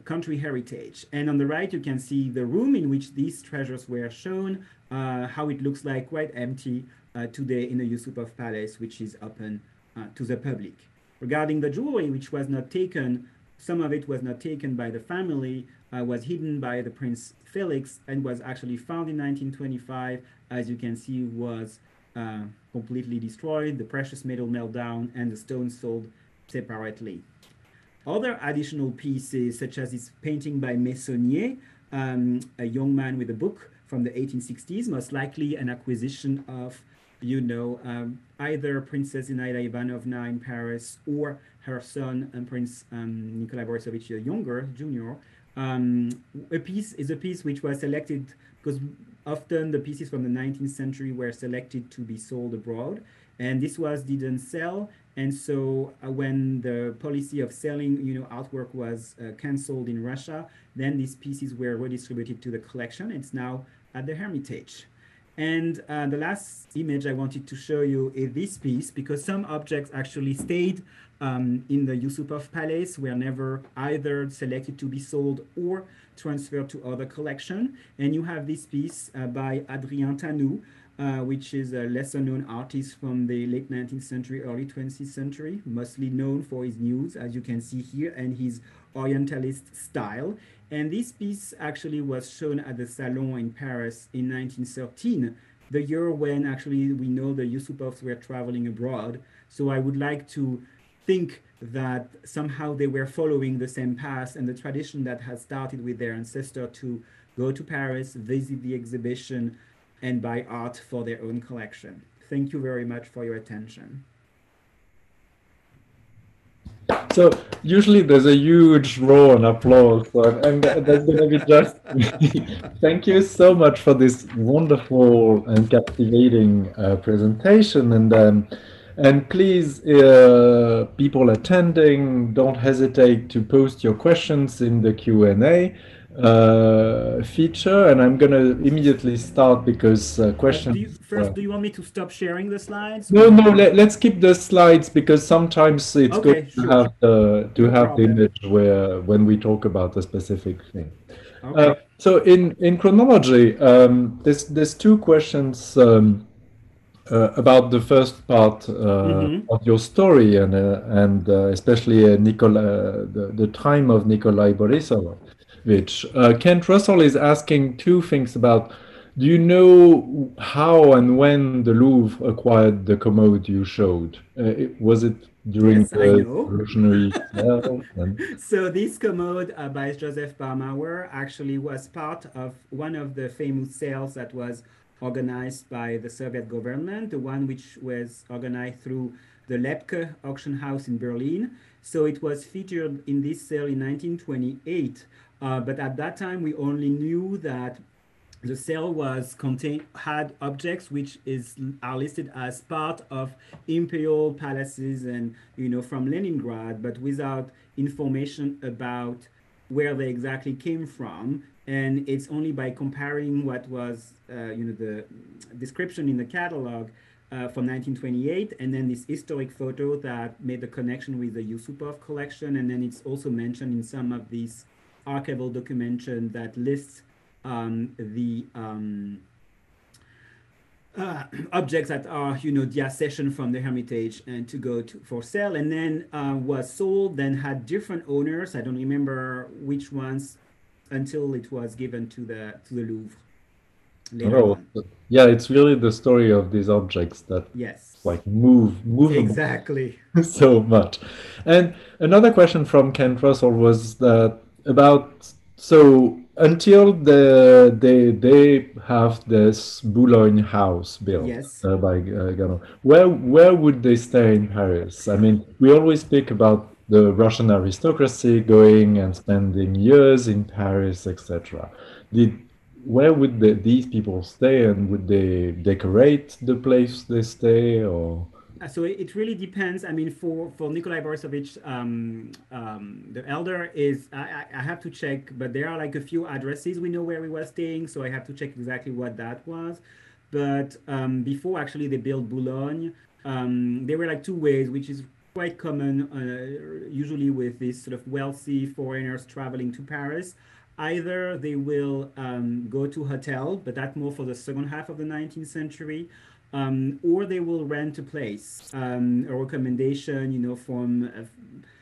country heritage. And on the right, you can see the room in which these treasures were shown, how it looks like quite empty today in the Yusupov Palace, which is open to the public. Regarding the jewelry, which was not taken, some of it was not taken by the family, was hidden by the Prince Felix, and was actually found in 1925. As you can see, was completely destroyed, the precious metal melted down, and the stones sold separately. Other additional pieces, such as this painting by Meissonier, a young man with a book from the 1860s, most likely an acquisition of, either Princess Zinaida Ivanovna in Paris or her son, Prince Nikolai Borisovich the Younger, Jr. A piece which was selected because often the pieces from the 19th century were selected to be sold abroad, and this didn't sell. And so when the policy of selling, artwork was canceled in Russia, then these pieces were redistributed to the collection. It's now at the Hermitage. And the last image I wanted to show you is this piece, because some objects actually stayed in the Yusupov Palace, were never either selected to be sold or transferred to other collection. And you have this piece by Adrian Tanu, which is a lesser-known artist from the late 19th century, early 20th century, mostly known for his nudes, as you can see here, and his Orientalist style. And this piece actually was shown at the Salon in Paris in 1913, the year when actually we know the Yusupovs were traveling abroad. So I would like to think that somehow they were following the same path and the tradition that had started with their ancestor to go to Paris, visit the exhibition, and buy art for their own collection. Thank you very much for your attention. So usually there's a huge roar and applause, so that's going to be just thank you so much for this wonderful and captivating presentation. And please, people attending, don't hesitate to post your questions in the Q&A feature, and I'm going to immediately start because questions... do you want me to stop sharing the slides? No, let's keep the slides, because sometimes it's good to have the image when we talk about a specific thing. Okay. So in chronology, there's two questions about the first part of your story, and especially the time of Nikolai Borisovich. Kent Russell is asking two things about: do you know how and when the Louvre acquired the commode you showed? Was it during the revolutionary sale? So this commode by Joseph Barmauer actually was part of one of the famous sales that was organized by the Soviet government, the one which was organized through the Lepke auction house in Berlin. So it was featured in this sale in 1928. But at that time, we only knew that the sale had objects which are listed as part of imperial palaces and, from Leningrad, but without information about where they exactly came from. And it's only by comparing what was, the description in the catalog from 1928, and then this historic photo that made the connection with the Yusupov collection. And then it's also mentioned in some of these archival documentation that lists the objects that are, the accession from the Hermitage and to go for sale, and then was sold, then had different owners. I don't remember which ones, until it was given to the Louvre. later Oh, on. yeah, it's really the story of these objects that Yes, like movable exactly. so much. And another question from Ken Russell was that about so until they have this Boulogne house built Yes. by Gano, where would they stay in Paris? I mean, we always speak about the Russian aristocracy going and spending years in Paris, etc. Did where would these people stay, and would they decorate the place they stay, or? So it really depends. I mean, for Nikolai Borisovich, the elder is I have to check, but there are like a few addresses we know where we were staying, so I have to check exactly what that was. But before actually they built Boulogne, there were like two ways, which is quite common, usually with these sort of wealthy foreigners traveling to Paris. Either they will go to hotel, but that's more for the second half of the 19th century, or they will rent a place, a recommendation, from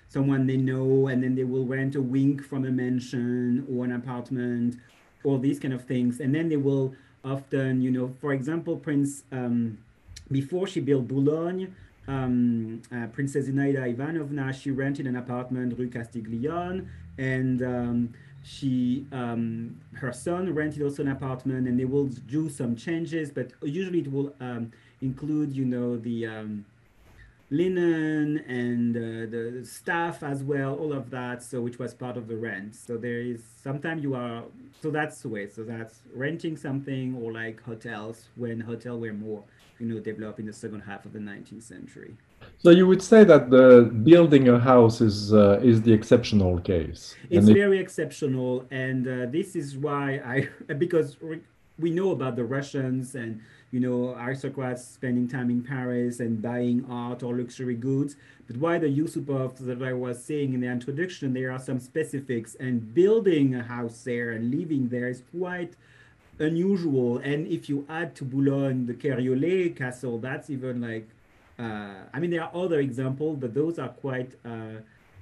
someone they know, and then they will rent a wing from a mansion or an apartment, or these kind of things. And then they will often, for example, before she built Boulogne, Princess Zinaida Ivanovna, she rented an apartment Rue Castiglione, and her son rented also an apartment, and they will do some changes, but usually it will include, the linen and the staff as well, all of that, so which was part of the rent. So there is sometimes so that's the way. So that's renting something, or like hotels, when hotel were more, developed in the second half of the 19th century. So you would say that the building a house is the exceptional case, It's and it, very exceptional, and this is why because we know about the Russians and aristocrats spending time in Paris and buying art or luxury goods. But why the Yusupovs that I was saying in the introduction, there are some specifics, and building a house there and living there is quite unusual. And if you add to Boulogne the Cariolet castle, that's even like, I mean, there are other examples, but those are quite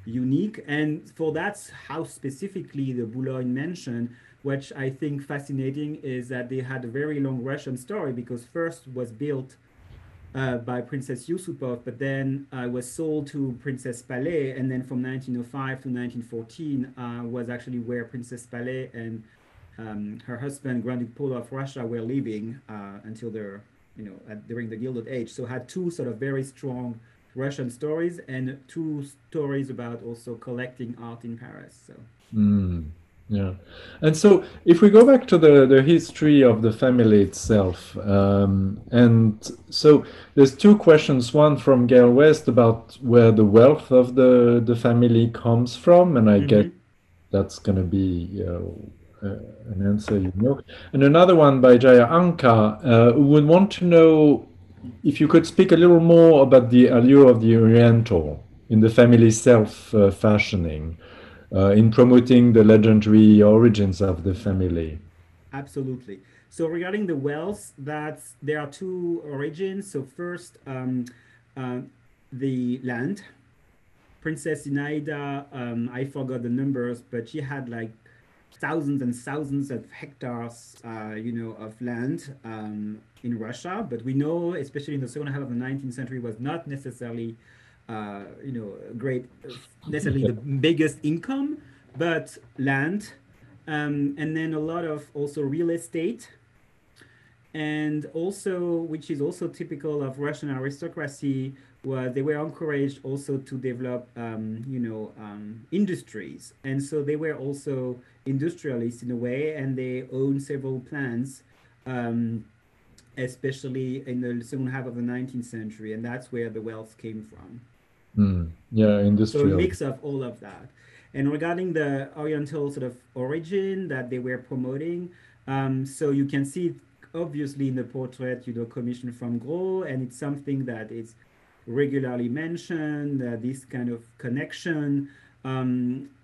unique. And for that house specifically, the Boulogne mentioned, which I think fascinating, is that they had a very long Russian story, because first was built by Princess Yusupov, but then was sold to Princess Paley, and then from 1905 to 1914 was actually where Princess Paley and her husband, Grand Duke Paul of Russia, were living until their, during the Gilded Age. So had two sort of very strong Russian stories, and two stories about also collecting art in Paris. So. mm, yeah. And so if we go back to the history of the family itself, and so there's two questions. One from Gail West about where the wealth of the family comes from, and I guess Mm-hmm. that's going to be an answer, And another one by Jaya Anka, who would want to know if you could speak a little more about the allure of the Oriental in the family self-fashioning, in promoting the legendary origins of the family. Absolutely. So regarding the wealth, there are two origins. So first, uh, the land. Princess Zinaida, I forgot the numbers, but she had like thousands and thousands of hectares, of land in Russia. But we know, especially in the second half of the 19th century, was not necessarily, great, necessarily the biggest income, but land, and then a lot of also real estate, and also, which is also typical of Russian aristocracy, was they were encouraged also to develop, industries, and so they were also industrialists in a way, and they owned several plants, um, especially in the second half of the 19th century, and that's where the wealth came from. Yeah, So a industrial. mix of all of that. And regarding the Oriental sort of origin that they were promoting, so you can see it obviously in the portrait, commissioned from Gros, and it's something that is regularly mentioned, this kind of connection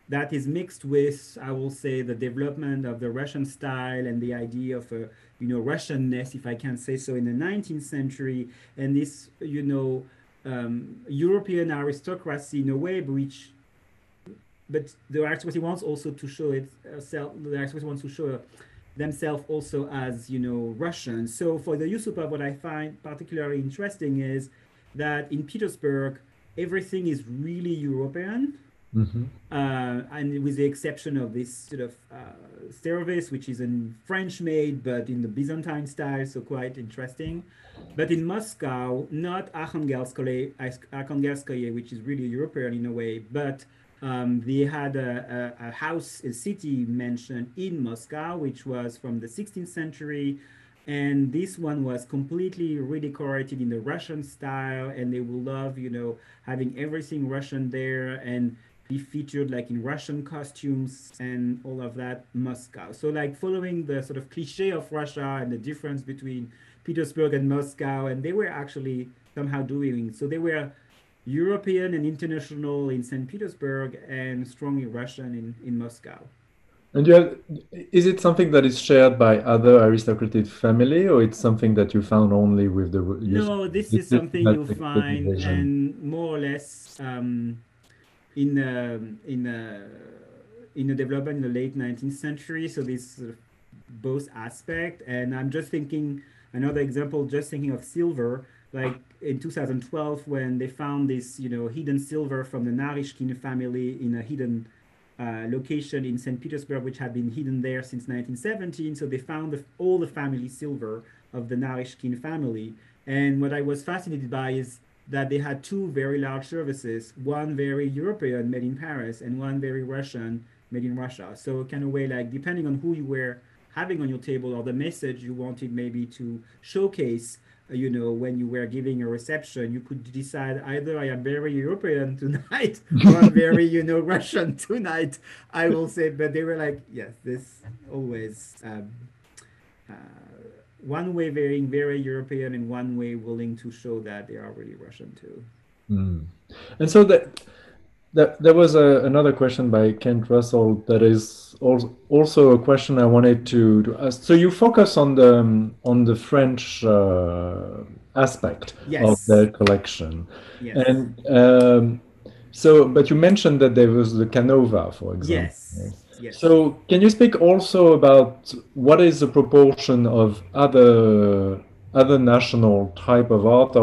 that is mixed with, I will say, the development of the Russian style and the idea of a, Russianness, if I can say so, in the 19th century, and this, European aristocracy in a way, but the aristocracy wants also to show itself. The aristocracy wants to show themselves also as, Russian. So for the Yusupov, what I find particularly interesting is that in Petersburg, everything is really European. And with the exception of this sort of service, which is in French made, but in the Byzantine style, so quite interesting. But in Moscow, not Arkhangelskoye, which is really European in a way, but they had a house, a city mentioned in Moscow, which was from the 16th century. And this one was completely redecorated in the Russian style, and they will love, having everything Russian there and be featured like in Russian costumes and all of that, Moscow. So like following the sort of cliche of Russia and the difference between Petersburg and Moscow, and they were actually somehow doing, so they were European and international in St. Petersburg and strongly Russian in Moscow. And is it something that is shared by other aristocratic family, or it's something that you found only with the No, this is something you'll find, and more or less in the development in the late 19th century. So this sort of both aspect, and I'm just thinking another example, just thinking of silver, like in 2012 when they found this, hidden silver from the Narishkin family in a hidden location in St. Petersburg, which had been hidden there since 1917. So they found all the family silver of the Narishkin family. And what I was fascinated by is that they had two very large services, one very European made in Paris and one very Russian made in Russia. So kind of way, like depending on who you were having on your table or the message you wanted maybe to showcase, when you were giving a reception, you could decide either I am very European tonight or I'm very, Russian tonight, I will say. But they were like, yes, this always one way being very European and one way willing to show that they are really Russian too. And so there was another question by Kent Russell that is also a question I wanted to ask. So you focus on the French aspect of their collection, and but you mentioned that there was the Canova, for example. Yes. So can you speak also about what is the proportion of other national type of art,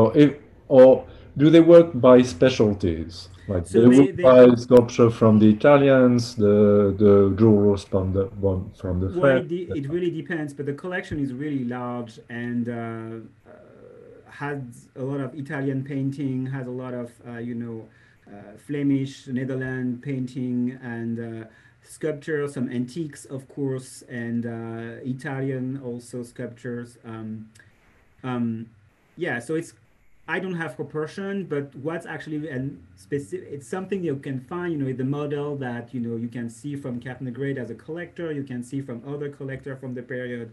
or do they work by specialties? Like so they buy sculpture from the Italians, the jewelers from the French. It really depends, but the collection is really large and has a lot of Italian painting, has a lot of Flemish, Netherlands painting and sculpture, some antiques, of course, and Italian also sculptures. So I don't have proportion, but what's actually specific, it's something you can find, the model that, you can see from Cartnegrade as a collector, you can see from other collector from the period.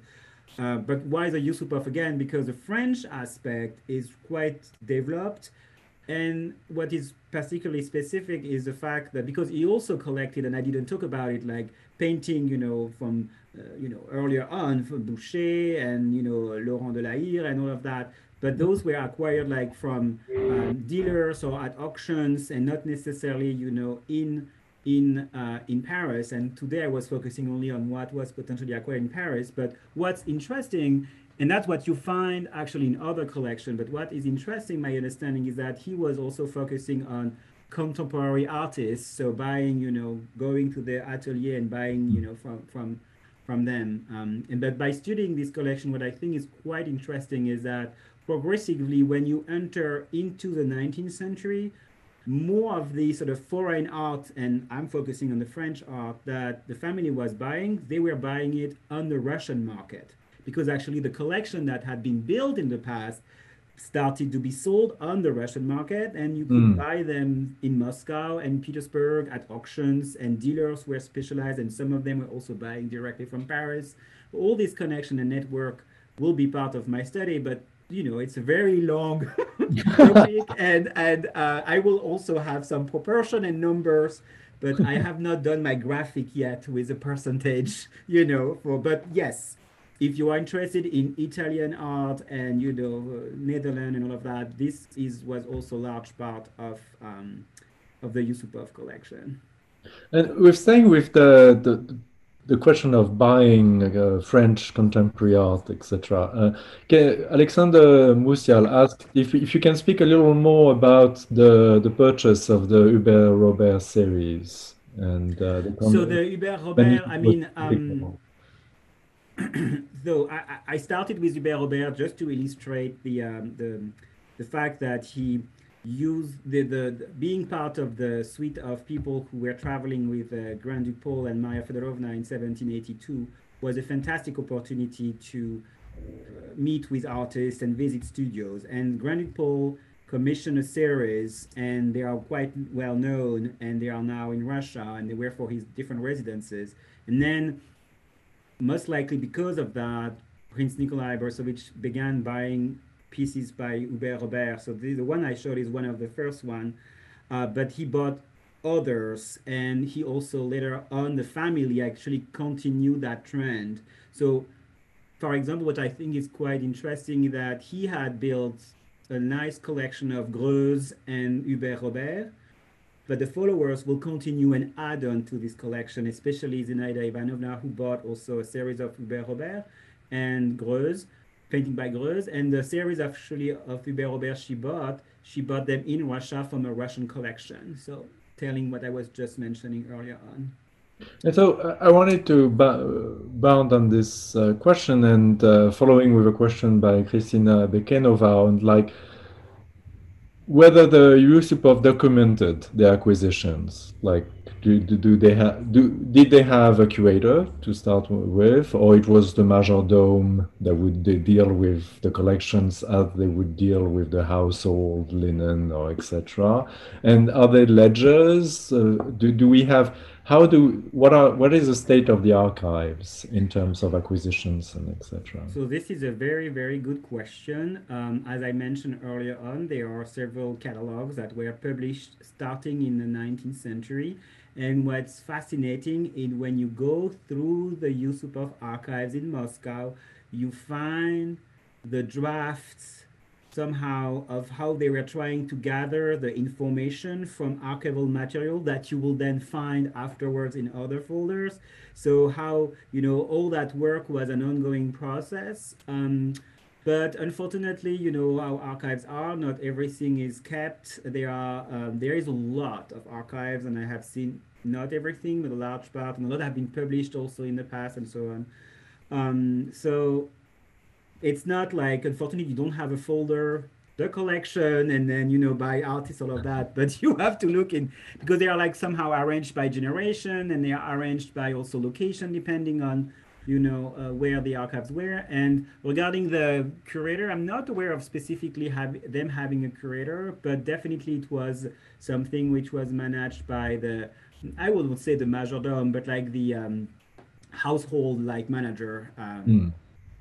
But why the Yusupov again? Because the French aspect is quite developed. And what is particularly specific is the fact that because he also collected, and I didn't talk about it, like painting, from, earlier on from Boucher and, Laurent de la Hire and all of that. But those were acquired like from dealers or at auctions and not necessarily, in Paris. And today I was focusing only on what was potentially acquired in Paris. But what's interesting, and that's what you find actually in other collections, but what is interesting, my understanding, is that he was also focusing on contemporary artists. So buying, going to their atelier and buying, from them. But by studying this collection, what I think is quite interesting is that progressively, when you enter into the 19th century, more of the sort of foreign art, and I'm focusing on the French art that the family was buying, they were buying it on the Russian market. Because actually the collection that had been built in the past started to be sold on the Russian market, and you could buy them in Moscow and Petersburg at auctions, and dealers were specialized, and some of them were also buying directly from Paris. All this connection and network will be part of my study, but it's a very long topic, and I will also have some proportion and numbers, but I have not done my graphic yet with a percentage, but yes, if you are interested in Italian art and Netherlands and all of that, this was also a large part of the Yusupov collection. And we're staying with the the question of buying French contemporary art, etc. Alexander Moussial asked if you can speak a little more about the purchase of the Hubert Robert series and So the Hubert when Robert, it I was mean, critical. so I started with Hubert Robert just to illustrate the fact that he used the being part of the suite of people who were traveling with Grand Duke Paul and Maria Fedorovna in 1782 was a fantastic opportunity to meet with artists and visit studios. And Grand Duke Paul commissioned a series, and they are quite well known, and they are now in Russia, and they were for his different residences. And then most likely because of that, Prince Nikolai Borisovich began buying pieces by Hubert Robert. So the one I showed is one of the first one, but he bought others, and he also later on the family actually continued that trend. So, for example, what I think is quite interesting is that he had built a nice collection of Gross and Hubert Robert, but the followers will continue and add on to this collection, especially Zinaida Ivanovna, who bought also a series of Hubert Robert and Gross, painting by Gross, and the series actually of Hubert Robert she bought them in Russia from a Russian collection. So telling what I was just mentioning earlier on. And so I wanted to bound on this question and following with a question by Kristina Bekenova on like whether the Yusupov documented the acquisitions, like do they have did they have a curator to start with, or it was the majordome that would deal with the collections as they would deal with the household linen or etc. And are there ledgers? Do we have what is the state of the archives in terms of acquisitions and etc.? So this is a very, very good question. As I mentioned earlier on, there are several catalogs that were published starting in the 19th century. And what's fascinating is when you go through the Yusupov archives in Moscow, you find the drafts somehow of how they were trying to gather the information from archival material that you will then find afterwards in other folders. So how, all that work was an ongoing process. But unfortunately, how archives are, not everything is kept. There is a lot of archives, and I have seen not everything, but a large part, and a lot have been published also in the past and so on. So it's not like, unfortunately, you don't have a folder, the collection, and then, by artists, all of that. But you have to look in, because they are like somehow arranged by generation, and they are arranged by also location, depending on, where the archives were. And regarding the curator, I'm not aware of specifically them having a curator, but definitely it was something which was managed by I wouldn't say the majordome, but like the household like manager.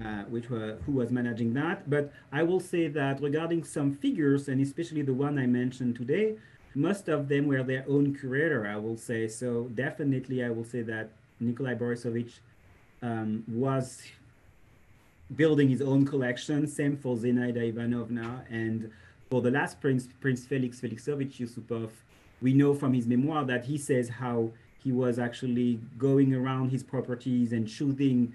Who was managing that. But I will say that regarding some figures, and especially the one I mentioned today, most of them were their own curator, I will say. So definitely I will say that Nikolai Borisovich was building his own collection. Same for Zenaida Ivanovna. And for the last Prince Felixovich Yusupov, we know from his memoir that he says how he was actually going around his properties and shooting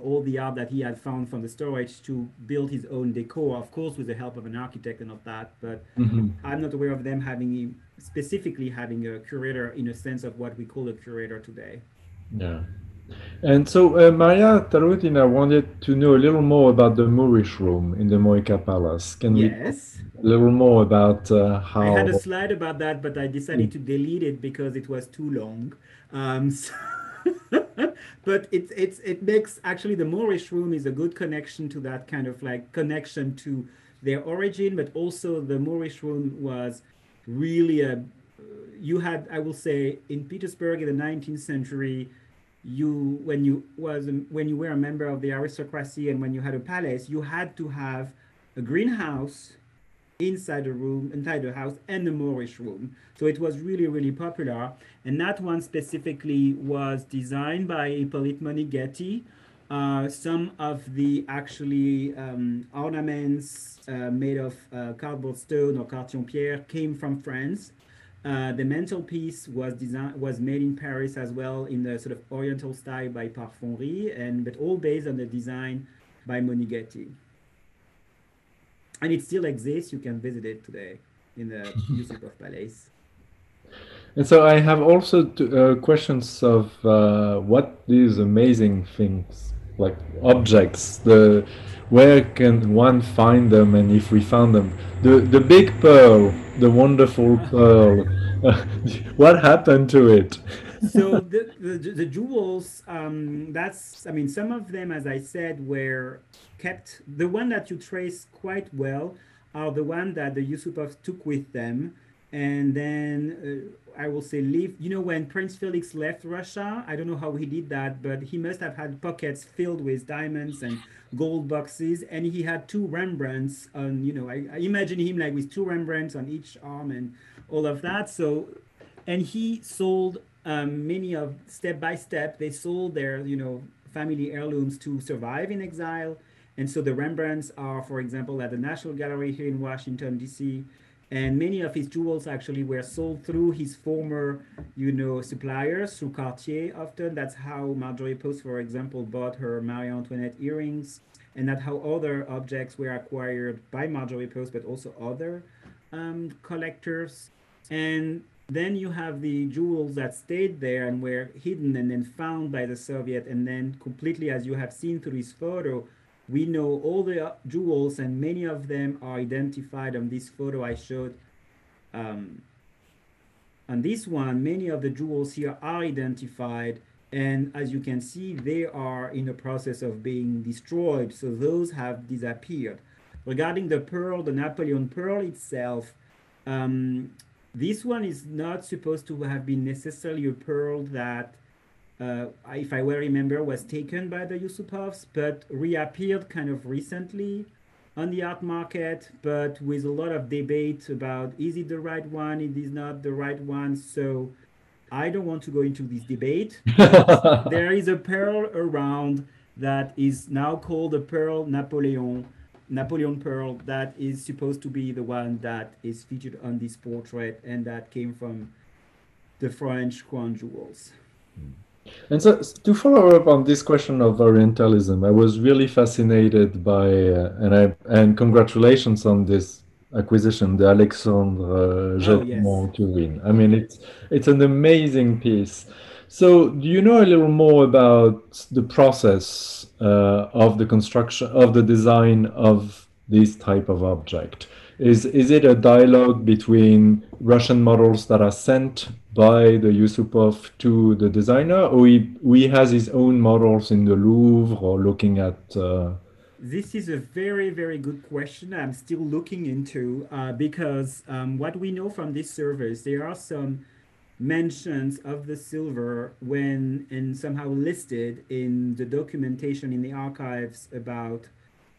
all the art that he had found from the storage to build his own decor, of course, with the help of an architect and of that. But I'm not aware of them specifically having a curator in a sense of what we call a curator today. Yeah. And so Maria Tarutina wanted to know a little more about the Moorish room in the Moika Palace. Can we talk a little more about how... I had a slide about that, but I decided to delete it because it was too long. But it makes actually the Moorish room is a good connection to that kind of like connection to their origin, but also the Moorish room was really you had, I will say, in Petersburg in the 19th century, when you were a member of the aristocracy and when you had a palace, you had to have a greenhouse inside the house, and the Moorish room. So it was really, really popular. And that one specifically was designed by Hippolyte Monighetti. Some of the actually ornaments made of cardboard stone or carton pierre came from France. The mantelpiece was made in Paris as well in the sort of Oriental style by Parfonry, but all based on the design by Monighetti. And it still exists. You can visit it today in the Yusupov Palace. And so I have also questions of what these amazing things, like objects, where can one find them, and if we found them, the big pearl, the wonderful pearl, what happened to it? So the jewels, I mean, some of them, as I said, were kept. The one that you trace quite well are the one that the Yusupovs took with them, and then I will say leave. You know, when Prince Felix left Russia, I don't know how he did that, but he must have had pockets filled with diamonds and gold boxes, and he had two Rembrandts on. You know, I imagine him like with two Rembrandts on each arm and all of that. So and he sold many of step by step. They sold their family heirlooms to survive in exile, and so the Rembrandts are, for example, at the National Gallery here in Washington D.C. And many of his jewels actually were sold through his former, suppliers, through Cartier often. That's how Marjorie Post, for example, bought her Marie Antoinette earrings, and that's how other objects were acquired by Marjorie Post, but also other collectors. And then you have the jewels that stayed there and were hidden and then found by the Soviet, and then completely, as you have seen through this photo, we know all the jewels, and many of them are identified on this photo I showed. On this one, many of the jewels here are identified, and as you can see, they are in the process of being destroyed, so those have disappeared. Regarding the pearl, the Napoleon pearl itself, this one is not supposed to have been necessarily a pearl that, if I well remember, was taken by the Yusupovs, but reappeared kind of recently on the art market, but with a lot of debate about is it the right one, it is not the right one. So I don't want to go into this debate, but there is a pearl around that is now called the pearl Napoleon pearl, that is supposed to be the one that is featured on this portrait, and that came from the French crown jewels. And so, to follow up on this question of Orientalism, I was really fascinated by, and congratulations on this acquisition, the Alexandre Oh yes. Jettement Turin. I mean, it's an amazing piece. So, do you know a little more about the process of the construction, of the design of this type of object? Is it a dialogue between Russian models that are sent by the Yusupov to the designer, or he has his own models in the Louvre, or looking at? This is a very, very good question I'm still looking into, because what we know from this service, there are some mentions of the silver when and somehow listed in the documentation in the archives about,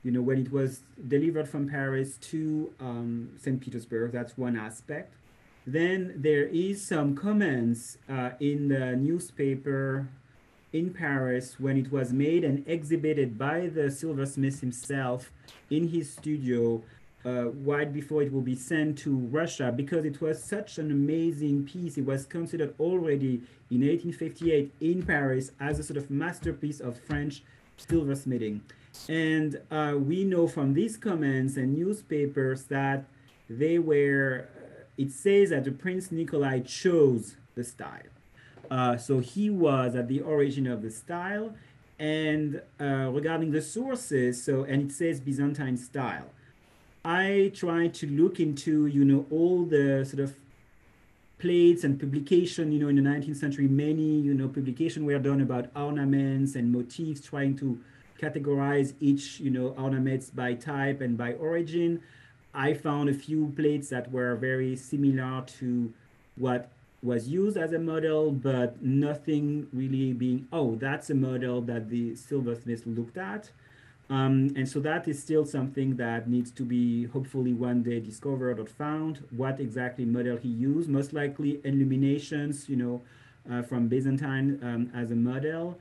when it was delivered from Paris to St. Petersburg. That's one aspect. Then there is some comments in the newspaper in Paris when it was made and exhibited by the silversmith himself in his studio right before it will be sent to Russia, because it was such an amazing piece. It was considered already in 1858 in Paris as a sort of masterpiece of French silversmithing. And we know from these comments and newspapers that they were, it says that the Prince Nikolai chose the style. So he was at the origin of the style. And regarding the sources, and it says Byzantine style. I tried to look into, all the sort of plates and publication, in the 19th century, many, publication were done about ornaments and motifs, trying to categorize each, ornaments by type and by origin. I found a few plates that were very similar to what was used as a model, but nothing really being, oh, that's a model that the silversmith looked at. And so that is still something that needs to be hopefully one day discovered or found, what exactly model he used. Most likely illuminations, from Byzantine as a model.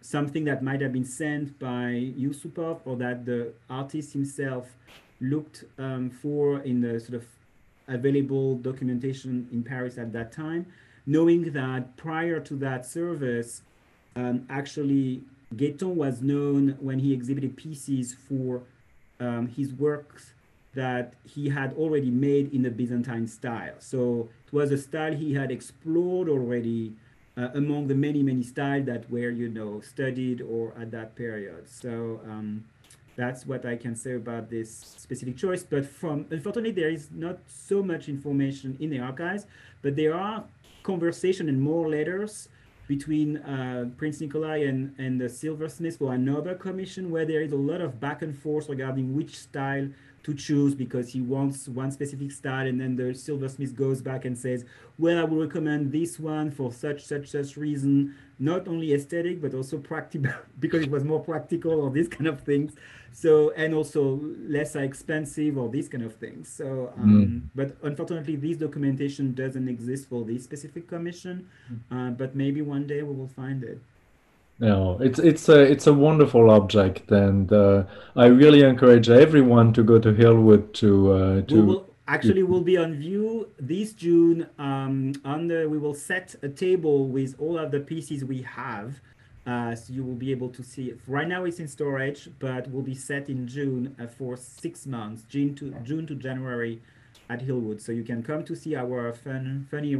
Something that might have been sent by Yusupov, or that the artist himself looked for in the sort of available documentation in Paris at that time, knowing that prior to that service, actually Guéton was known when he exhibited pieces for his works that he had already made in the Byzantine style. So it was a style he had explored already among the many, many styles that were, you know, studied or at that period. So that's what I can say about this specific choice. But unfortunately, there is not so much information in the archives, but there are conversation and more letters between Prince Nikolai and the silversmith for another commission, where there is a lot of back and forth regarding which style to choose, because he wants one specific style, and then the silversmith goes back and says, well, I will recommend this one for such reason, not only aesthetic but also practical, because it was more practical, or this kind of things. So, and also less expensive, or these kind of things. So but unfortunately this documentation doesn't exist for this specific commission, but maybe one day we will find it. No, it's a wonderful object, and I really encourage everyone to go to Hillwood will be on view this June. We will set a table with all of the pieces we have, so you will be able to see it. Right now it's in storage, but will be set in June for 6 months, June to January at Hillwood. So you can come to see our funny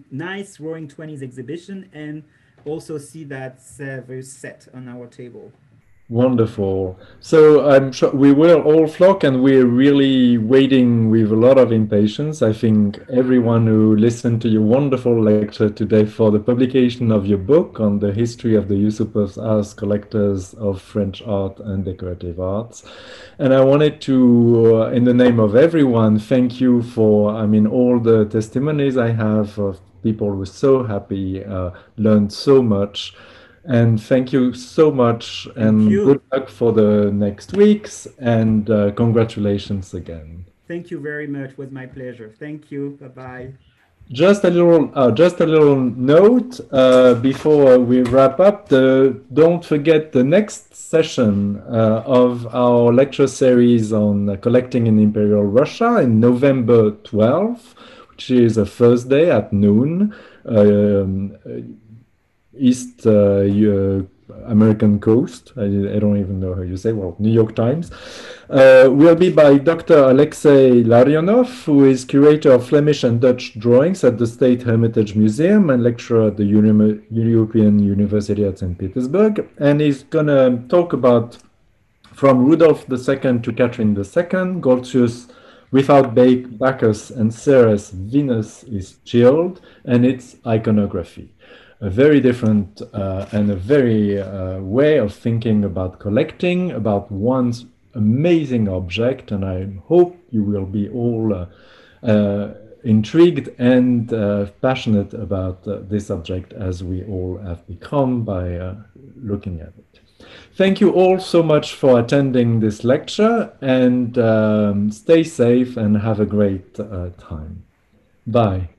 nice Roaring 20s exhibition, and also see that set on our table. Wonderful. So I'm sure we will all flock, and we're really waiting with a lot of impatience. I think everyone who listened to your wonderful lecture today for the publication of your book on the history of the Yusupovs as collectors of French art and decorative arts. And I wanted to, in the name of everyone, thank you for, I mean, all the testimonies I have of people who were so happy, learned so much. And thank you so much, and good luck for the next weeks, and congratulations again. Thank you very much. It was my pleasure. Thank you. Bye-bye. Just a little note before we wrap up. Don't forget the next session of our lecture series on collecting in Imperial Russia in November 12th, which is a Thursday at noon. East American coast. I don't even know how you say. Well, New York Times. Will be by Dr. Alexei Larionov, who is curator of Flemish and Dutch drawings at the State Hermitage Museum and lecturer at the European University at St. Petersburg. And he's going to talk about from Rudolph II to Catherine II, Goltzius without Bacchus and Ceres, Venus is chilled, and its iconography. A very different and a very way of thinking about collecting, about one's amazing object, and I hope you will be all intrigued and passionate about this subject, as we all have become by looking at it. Thank you all so much for attending this lecture, and stay safe and have a great time. Bye.